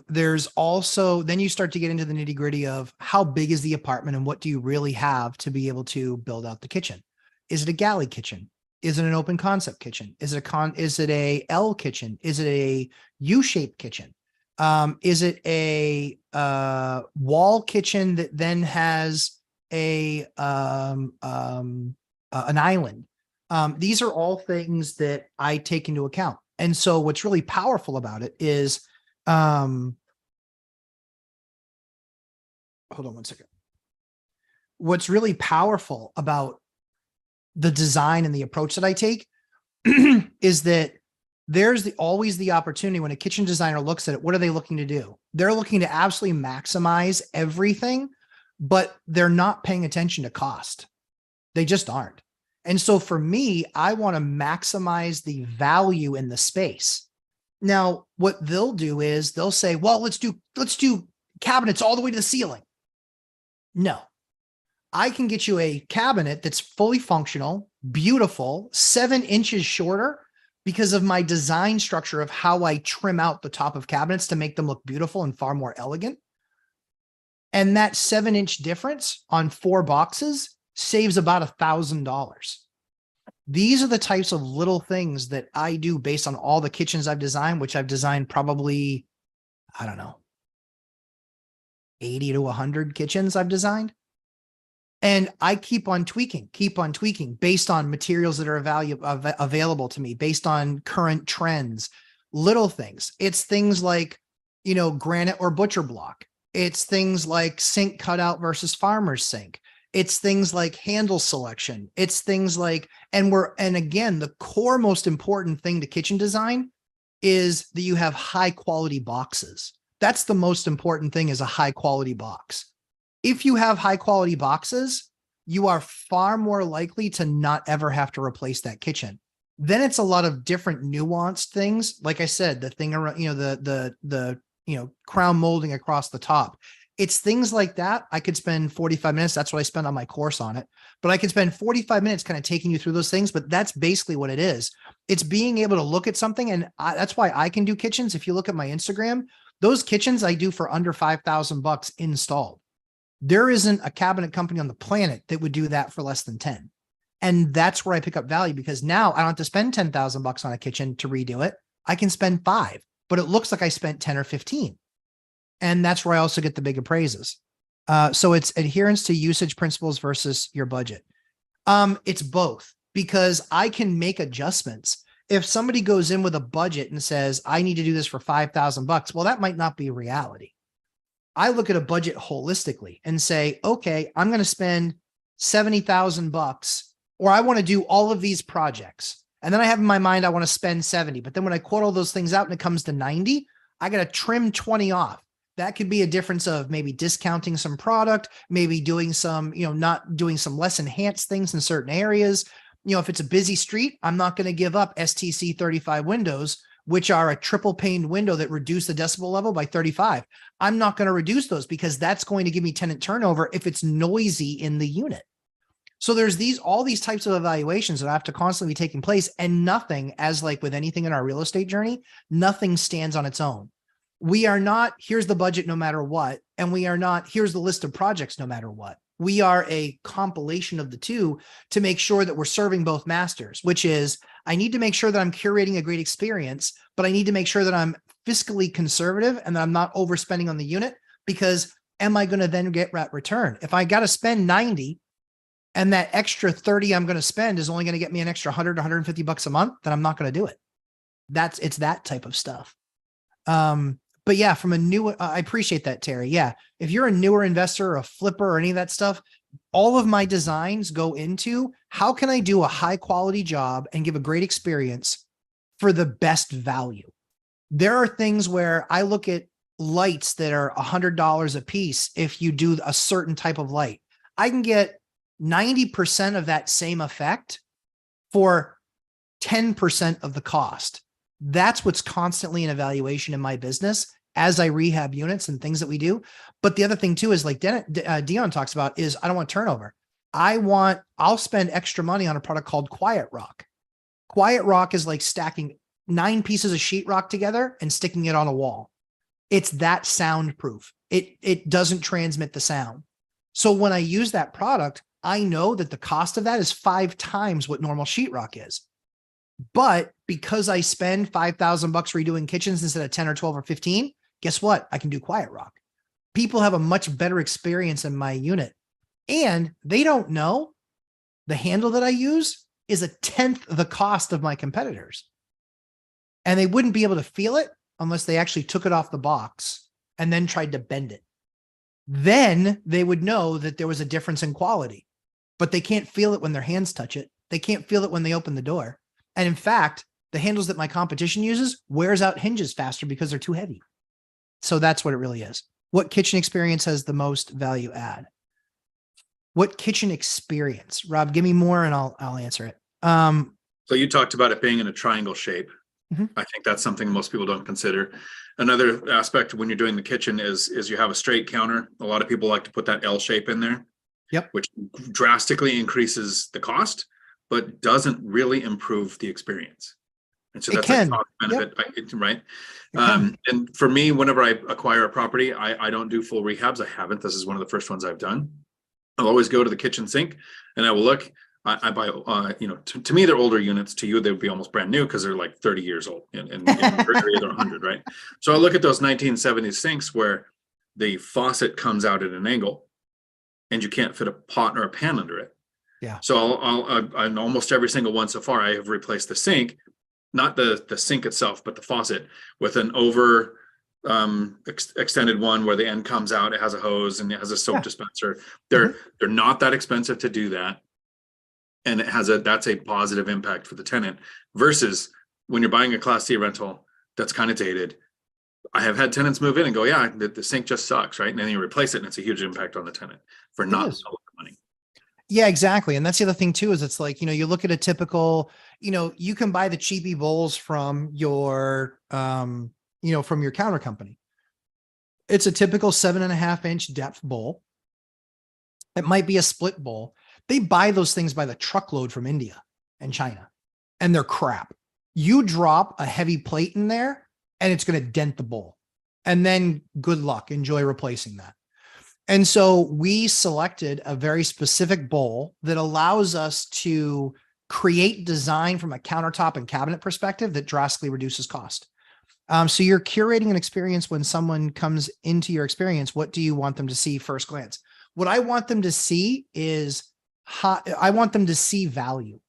There's also, then you start to get into the nitty gritty of how big is the apartment and what do you really have to be able to build out the kitchen? Is it a galley kitchen? Is it an open concept kitchen? Is it a L kitchen? Is it a U-shaped kitchen? Is it a wall kitchen that then has an island? These are all things that I take into account. And so what's really powerful about it is, hold on one second. What's really powerful about the design and the approach that I take is that there's always the opportunity when a kitchen designer looks at it, what are they looking to do? They're looking to absolutely maximize everything, but they're not paying attention to cost. They just aren't. And so for me, I want to maximize the value in the space. Now, what they'll do is they'll say, well, let's do cabinets all the way to the ceiling. No, I can get you a cabinet that's fully functional, beautiful, 7 inches shorter because of my design structure of how I trim out the top of cabinets to make them look beautiful and far more elegant. And that 7-inch difference on 4 boxes saves about $1,000. These are the types of little things that I do based on all the kitchens I've designed, which I've designed probably, I don't know, 80 to 100 kitchens I've designed. And I keep on tweaking based on materials that are available to me, based on current trends, little things. It's things like, granite or butcher block. It's things like sink cutout versus farmer's sink. It's things like handle selection. It's things like, and again, the core most important thing to kitchen design is that you have high quality boxes. That's the most important thing, is a high quality box. If you have high quality boxes, you are far more likely to not ever have to replace that kitchen. Then it's a lot of different nuanced things. Like I said, the thing around, the crown molding across the top. It's things like that. I could spend 45 minutes. That's what I spent on my course on it. But I could spend 45 minutes kind of taking you through those things. But that's basically what it is. It's being able to look at something. And that's why I can do kitchens. If you look at my Instagram, those kitchens I do for under $5,000 installed. There isn't a cabinet company on the planet that would do that for less than 10. And that's where I pick up value, because now I don't have to spend $10,000 on a kitchen to redo it. I can spend 5, but it looks like I spent 10 or 15. And that's where I also get the big appraises. So it's adherence to usage principles versus your budget. It's both, because I can make adjustments. If somebody goes in with a budget and says, I need to do this for $5,000, well, that might not be reality. I look at a budget holistically and say, okay, I'm going to spend $70,000, or I want to do all of these projects. And then I have in my mind, I want to spend 70. But then when I quote all those things out and it comes to 90, I got to trim 20 off. That could be a difference of maybe discounting some product, maybe doing some, not doing some less enhanced things in certain areas. If it's a busy street, I'm not going to give up STC 35 windows, which are a triple paned window that reduce the decibel level by 35. I'm not going to reduce those because that's going to give me tenant turnover if it's noisy in the unit. So there's all these types of evaluations that have to constantly be taking place, and nothing, as like with anything in our real estate journey, nothing stands on its own. We are not, here's the budget no matter what, and we are not, here's the list of projects no matter what. We are a compilation of the two to make sure that we're serving both masters, which is, I need to make sure that I'm curating a great experience, but I need to make sure that I'm fiscally conservative and that I'm not overspending on the unit, because am I going to then get that return? If I got to spend 90 and that extra 30 I'm going to spend is only going to get me an extra 100 to $150 a month, then I'm not going to do it. It's that type of stuff. But yeah, from a new, I appreciate that, Terry. Yeah. If you're a newer investor or a flipper or any of that stuff, all of my designs go into how can I do a high quality job and give a great experience for the best value. There are things where I look at lights that are $100 a piece. If you do a certain type of light, I can get 90% of that same effect for 10% of the cost. That's what's constantly an evaluation in my business as I rehab units and things that we do. But the other thing too is like Dion talks about is I don't want turnover. I'll spend extra money on a product called Quiet Rock. Quiet Rock is like stacking 9 pieces of sheetrock together and sticking it on a wall. It's that soundproof. It doesn't transmit the sound. So when I use that product, I know that the cost of that is 5 times what normal sheetrock is. But because I spend $5,000 redoing kitchens instead of 10 or 12 or 15, guess what? I can do Quiet Rock. People have a much better experience in my unit, and they don't know the handle that I use is 1/10 the cost of my competitors. And they wouldn't be able to feel it unless they actually took it off the box and then tried to bend it. Then they would know that there was a difference in quality, but they can't feel it when their hands touch it. They can't feel it when they open the door. And in fact, The handles that my competition uses wears out hinges faster because they're too heavy. So that's what it really is. What kitchen experience has the most value add? What kitchen experience? Rob, give me more and I'll answer it. So you talked about it being in a triangle shape. Mm-hmm. I think that's something most people don't consider. Another aspect when you're doing the kitchen is you have a straight counter. A lot of people like to put that L shape in there. Yep. Which drastically increases the cost, but doesn't really improve the experience. And so that's a cost benefit, right? And for me, whenever I acquire a property, I don't do full rehabs. I haven't. This is one of the first ones I've done. I'll always go to the kitchen sink and I will look. I buy, to me, they're older units. To you, they would be almost brand new because they're like 30 years old and they're 100, right? So I look at those 1970s sinks where the faucet comes out at an angle and you can't fit a pot or a pan under it. Yeah. So I'll almost every single one so far, I have replaced the sink, not the sink itself, but the faucet with an extended one where the end comes out. It has a hose and it has a soap dispenser. They're not that expensive to do that. And that's a positive impact for the tenant versus when you're buying a Class C rental that's kind of dated. I have had tenants move in and go, yeah, the sink just sucks, right? And then you replace it and it's a huge impact on the tenant for not money. Yeah, exactly. And that's the other thing too, is it's like, you look at a typical, you can buy the cheapy bowls from your, from your counter company. It's a typical 7.5 inch depth bowl. It might be a split bowl. They buy those things by the truckload from India and China, and they're crap. You drop a heavy plate in there and it's going to dent the bowl. And then good luck, enjoy replacing that. And so we selected a very specific bowl that allows us to create design from a countertop and cabinet perspective that drastically reduces cost. So you're curating an experience when someone comes into your experience. What do you want them to see first glance? What I want them to see is I want them to see value.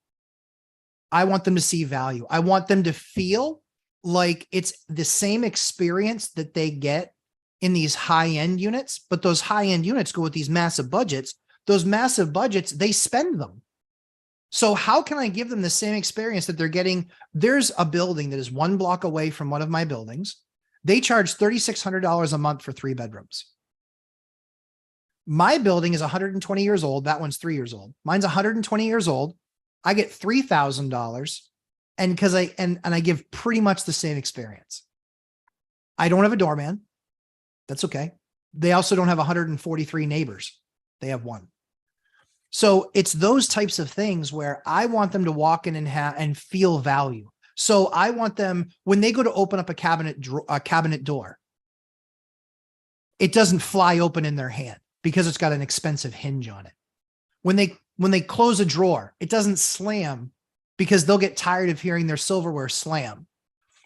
I want them to see value. I want them to feel like it's the same experience that they get in these high-end units, but those high-end units go with these massive budgets. Those massive budgets, they spend them. So how can I give them the same experience that they're getting? There's a building that is 1 block away from one of my buildings. They charge $3,600 a month for 3 bedrooms. My building is 120 years old. That one's 3 years old. Mine's 120 years old. I get $3,000 and because I give pretty much the same experience. I don't have a doorman. That's okay. They also don't have 143 neighbors. They have 1. So it's those types of things where I want them to walk in and feel value. So I want them, when they go to open up a cabinet door, it doesn't fly open in their hand because it's got an expensive hinge on it. When they close a drawer, it doesn't slam because they'll get tired of hearing their silverware slam.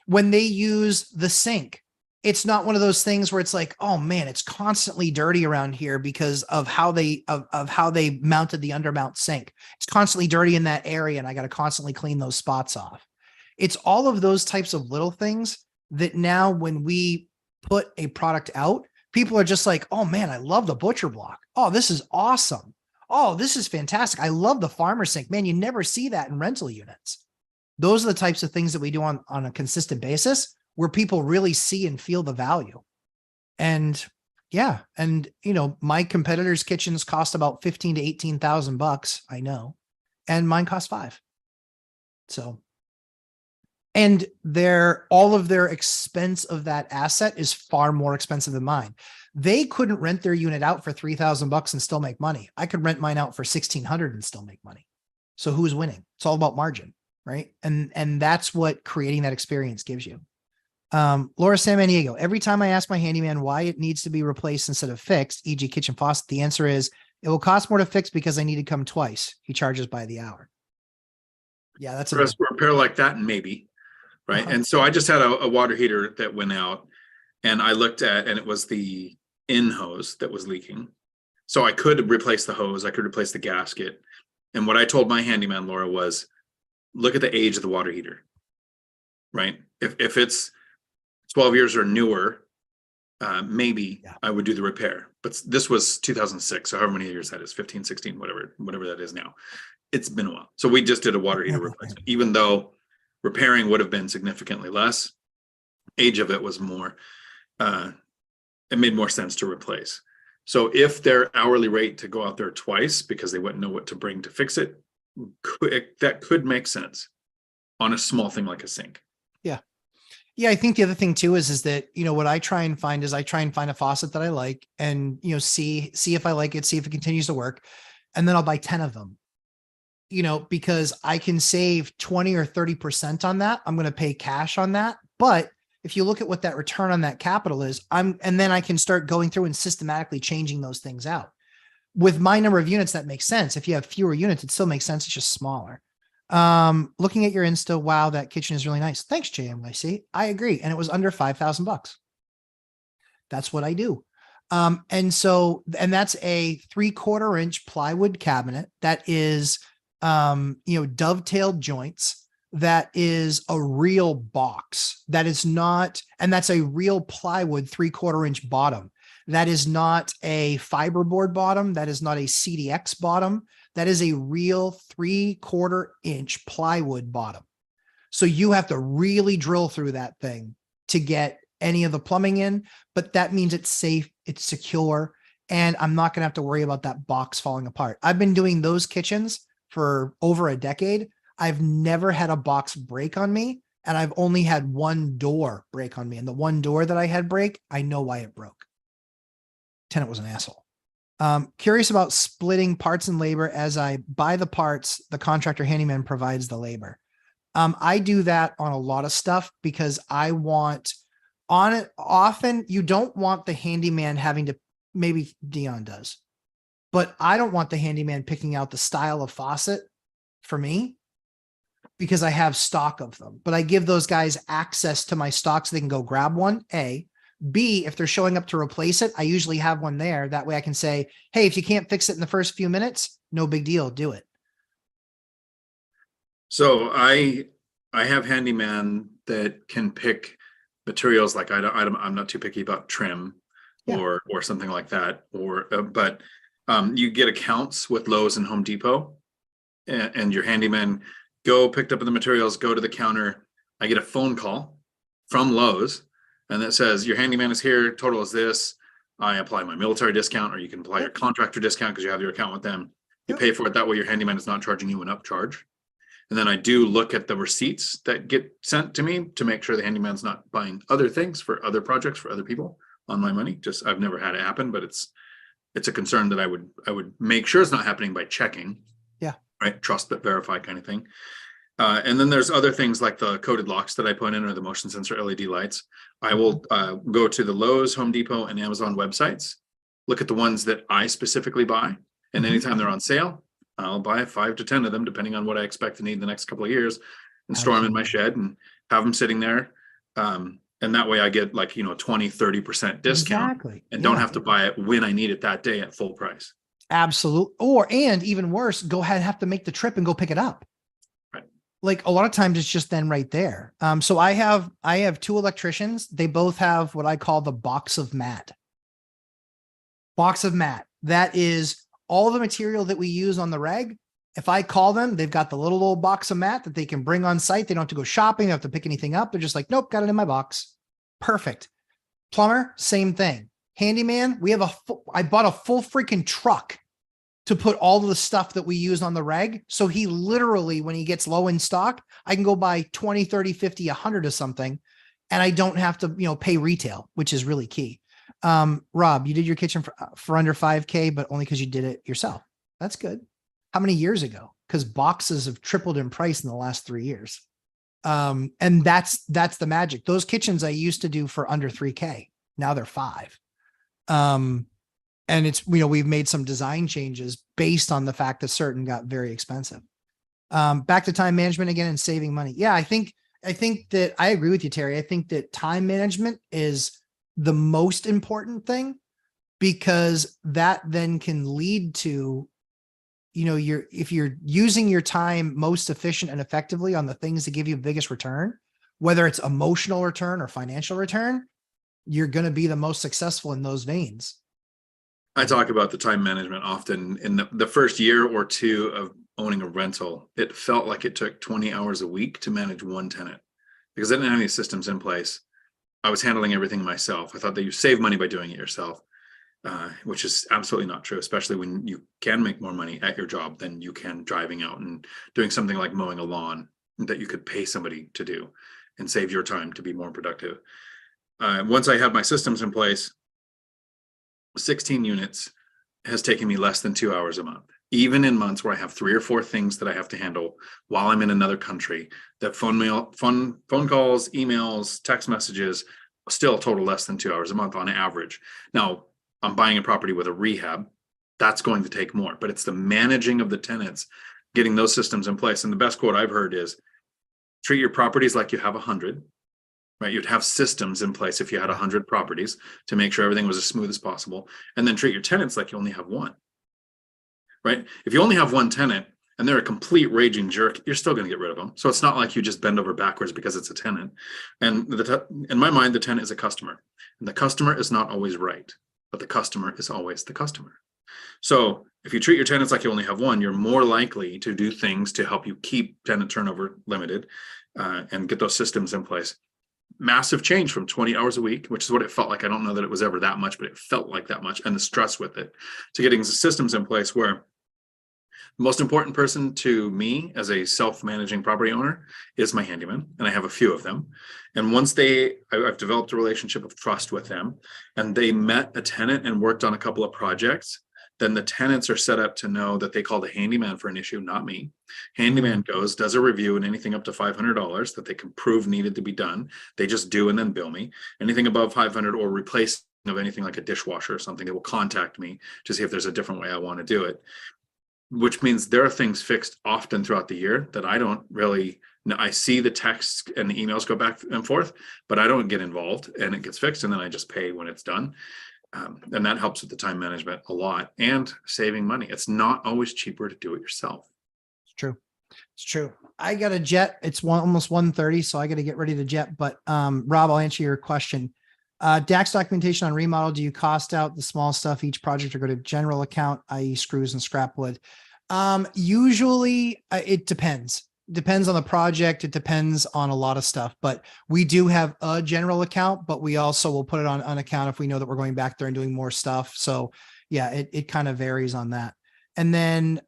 When they use the sink, it's not one of those things where it's like, oh man, it's constantly dirty around here because of how they mounted the undermount sink. It's constantly dirty in that area and I got to constantly clean those spots off. It's all of those types of little things that now when we put a product out, people are just like, oh man, I love the butcher block. Oh, this is awesome. Oh, this is fantastic. I love the farmer sink. Man, you never see that in rental units. Those are the types of things that we do on a consistent basis where people really see and feel the value. And yeah. And my competitors' kitchens cost about 15 to 18,000 bucks. I know. And mine cost 5. So, and all of their expense of that asset is far more expensive than mine. They couldn't rent their unit out for 3,000 bucks and still make money. I could rent mine out for 1,600 and still make money. So who's winning? It's all about margin, right? And that's what creating that experience gives you. Laura Samaniego, every time I ask my handyman why it needs to be replaced instead of fixed, e.g. kitchen faucet, the answer is it will cost more to fix because I need to come twice. He charges by the hour. Yeah, that's a repair like that, maybe. Right. And so I just had a water heater that went out and I looked at, and it was the in hose that was leaking. So I could replace the hose. I could replace the gasket. And what I told my handyman, Laura, was look at the age of the water heater, right? If it's 12 years or newer, maybe I would do the repair. But this was 2006. So however many years that is, 15, 16, whatever that is now. It's been a while. So we just did a water heater replacement, even though repairing would have been significantly less. Age of it was more, it made more sense to replace. So if their hourly rate to go out there twice because they wouldn't know what to bring to fix it, that could make sense on a small thing like a sink. Yeah. Yeah. I think the other thing too is that, what I try and find is I try and find a faucet that I like and, see if I like it, see if it continues to work. And then I'll buy 10 of them, because I can save 20 or 30% on that. I'm going to pay cash on that. But if you look at what that return on that capital is, and then I can start going through and systematically changing those things out. With my number of units, that makes sense. If you have fewer units, it still makes sense. It's just smaller. Looking at your Insta, wow, that kitchen is really nice. Thanks, JMYC. I agree. And it was under $5,000. That's what I do. And that's a 3/4 inch plywood cabinet that is, dovetailed joints. That is a real box. That is not, and that's a real plywood 3/4 inch bottom. That is not a fiberboard bottom. That is not a CDX bottom. That is a real 3/4 inch plywood bottom. So you have to really drill through that thing to get any of the plumbing in, but that means it's safe, it's secure, and I'm not going to have to worry about that box falling apart. I've been doing those kitchens for over a decade. I've never had a box break on me, and I've only had one door break on me. And the one door that I had break, I know why it broke. Tenant was an asshole. Curious about splitting parts and labor. As I buy the parts, the contractor handyman provides the labor. I do that on a lot of stuff because I want on it. Often you don't want the handyman having to, maybe Dion does, but I don't want the handyman picking out the style of faucet for me because I have stock of them, but I give those guys access to my stock so they can go grab one. A. B, if they're showing up to replace it, I usually have one there. That way I can say, hey, if you can't fix it in the first few minutes, no big deal, do it. So I have handyman that can pick materials. Like I'm not too picky about trim or something like that. But you get accounts with Lowe's and Home Depot, and your handyman picked up the materials, go to the counter. I get a phone call from Lowe's, and that says your handyman is here. Total is this. I apply my military discount, or you can apply your contractor discount because you have your account with them. You pay for it. That way your handyman is not charging you an upcharge. And then I do look at the receipts that get sent to me to make sure the handyman's not buying other things for other projects for other people on my money. I've never had it happen, but it's a concern that I would make sure it's not happening by checking. Yeah. Right. Trust but verify kind of thing. And then there's other things like the coated locks that I put in, or the motion sensor LED lights. I will go to the Lowe's, Home Depot, and Amazon websites, look at the ones that I specifically buy, and anytime they're on sale, I'll buy 5 to 10 of them, depending on what I expect to need the next couple of years, and store them in my shed and have them sitting there. And that way I get 20-30% discount and don't have to buy it when I need it that day at full price. Absolutely. And even worse, go ahead and have to make the trip and go pick it up. Like a lot of times it's just then right there. So I have 2 electricians. They both have what I call the box of mat. Box of mat. That is all the material that we use on the reg. If I call them, they've got the little old box of mat that they can bring on site. They don't have to go shopping. They don't have to pick anything up. They're just like, nope, got it in my box. Perfect. Plumber, same thing. Handyman, I bought a full freaking truck to put all of the stuff that we use on the reg. So he literally, when he gets low in stock, I can go buy 20, 30, 50, 100 of something. And I don't have to, pay retail, which is really key. Rob, you did your kitchen for under 5K, but only because you did it yourself. That's good. How many years ago? Because boxes have tripled in price in the last 3 years. And that's the magic. Those kitchens I used to do for under 3K. Now they're 5. And it's, we've made some design changes based on the fact that certain got very expensive. Back to time management again and saving money. Yeah, I think that I agree with you, Terry. I think that time management is the most important thing, because that then can lead to, if you're using your time most efficient and effectively on the things that give you the biggest return, whether it's emotional return or financial return, you're going to be the most successful in those veins. I talk about the time management often in the first year or two owning a rental, it felt like it took 20 hours a week to manage one tenant because I didn't have any systems in place. I was handling everything myself. I thought that you save money by doing it yourself, which is absolutely not true, especially when you can make more money at your job than you can driving out and doing something like mowing a lawn that you could pay somebody to do and save your time to be more productive. Once I had my systems in place, 16 units has taken me less than 2 hours a month, even in months where I have 3 or 4 things that I have to handle while I'm in another country. That phone calls, emails, text messages, still total less than 2 hours a month on average. Now, I'm buying a property with a rehab. That's going to take more, but it's the managing of the tenants, getting those systems in place. And the best quote I've heard is, treat your properties like you have 100. Right, you'd have systems in place if you had 100 properties to make sure everything was as smooth as possible, and then treat your tenants like you only have one. Right, if you only have one tenant and they're a complete raging jerk, you're still going to get rid of them. So it's not like you just bend over backwards because it's a tenant. And in my mind, the tenant is a customer, and the customer is not always right, but the customer is always the customer. So if you treat your tenants like you only have one, you're more likely to do things to help you keep tenant turnover limited and get those systems in place. Massive change from 20 hours a week, which is what it felt like. I don't know that it was ever that much, but it felt like that much, and the stress with it, to getting the systems in place where the most important person to me as a self-managing property owner is my handyman, and I have a few of them. And once I've developed a relationship of trust with them, and they met a tenant and worked on a couple of projects, then the tenants are set up to know that they called a handyman for an issue, not me. Handyman goes, does a review, and anything up to $500 that they can prove needed to be done, they just do and then bill me. Anything above 500 or replacing of anything like a dishwasher or something, they will contact me to see if there's a different way I want to do it. Which means there are things fixed often throughout the year that I don't really know. I see the texts and the emails go back and forth, but I don't get involved, and it gets fixed, and then I just pay when it's done. And that helps with the time management a lot and saving money. It's not always cheaper to do it yourself. It's true. It's true. I got a jet. It's almost 1:30, so I got to get ready to jet. But Rob, I'll answer your question. DAX documentation on remodel. Do you cost out the small stuff each project or go to general account, i.e. screws and scrap wood? Usually it depends. Depends on the project. It depends on a lot of stuff, but we do have a general account, but we also will put it on an account if we know that we're going back there and doing more stuff. So yeah, it kind of varies on that. And then,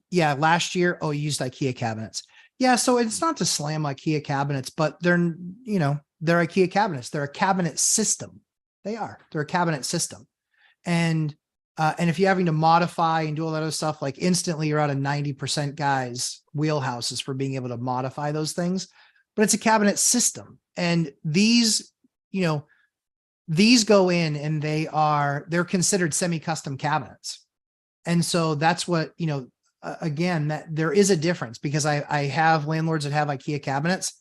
yeah, last year, you used IKEA cabinets. Yeah. So it's not to slam IKEA cabinets, but they're IKEA cabinets. They're a cabinet system. They're a cabinet system. And if you're having to modify and do all that other stuff, like instantly you're out of 90% guys' wheelhouses for being able to modify those things, but it's a cabinet system. And these go in and they're considered semi-custom cabinets. And so that's what, again, that there is a difference, because I have landlords that have IKEA cabinets.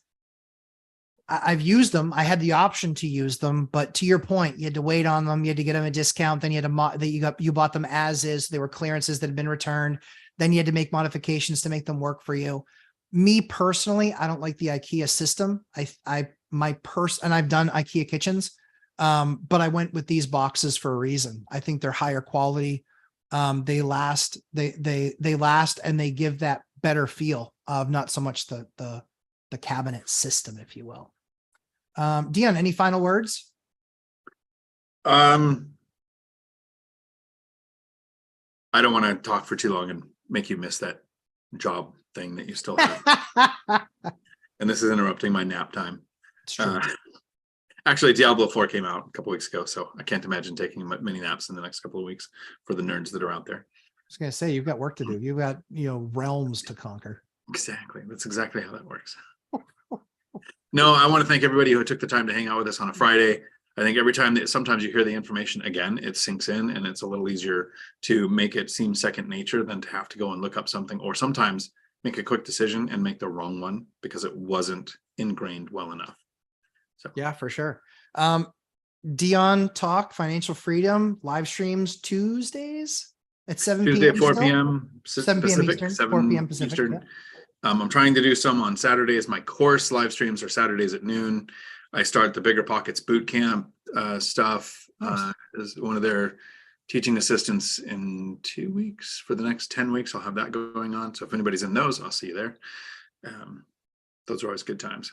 I've used them. I had the option to use them, but to your point, you had to wait on them. You had to get them a discount. Then you had to you bought them as is. They were clearances that had been returned. Then you had to make modifications to make them work for you. Me personally, I don't like the IKEA system. And I've done IKEA kitchens, but I went with these boxes for a reason. I think they're higher quality. They last. They last, and they give that better feel of not so much the cabinet system, if you will. Dion, any final words? I don't want to talk for too long and make you miss that job thing that you still have. And this is interrupting my nap time. It's true. Actually, Diablo 4 came out a couple weeks ago, so I can't imagine taking many naps in the next couple of weeks for the nerds that are out there. I was going to say, you've got work to do. You've got, realms to conquer. Exactly. That's exactly how that works. No, I want to thank everybody who took the time to hang out with us on a Friday. I think every time sometimes you hear the information again, it sinks in, and it's a little easier to make it seem second nature than to have to go and look up something, or sometimes make a quick decision and make the wrong one because it wasn't ingrained well enough. So yeah, for sure. Dion Talk Financial Freedom live streams Tuesdays at 7 Tuesday p.m. at 4 p.m. 7 p.m. Pacific, Eastern, 4 p.m. Pacific. Eastern. Yeah. I'm trying to do some on Saturdays. My course live streams are Saturdays at noon. I start the Bigger Pockets boot camp stuff as one of their teaching assistants in 2 weeks. For the next 10 weeks, I'll have that going on. So if anybody's in those, I'll see you there. Those are always good times.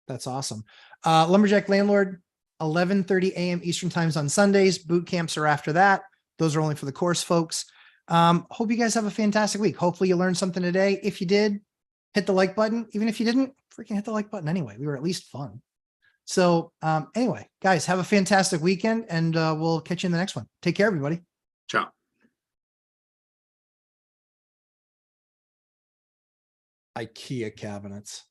That's awesome. Lumberjack Landlord, 11:30 a.m. Eastern times on Sundays. Boot camps are after that. Those are only for the course folks. Hope you guys have a fantastic week. Hopefully you learned something today. If you did, hit the like button. Even if you didn't, freaking hit the like button anyway. We were at least fun. So anyway, guys, have a fantastic weekend, and we'll catch you in the next one. Take care, everybody. Ciao. IKEA cabinets.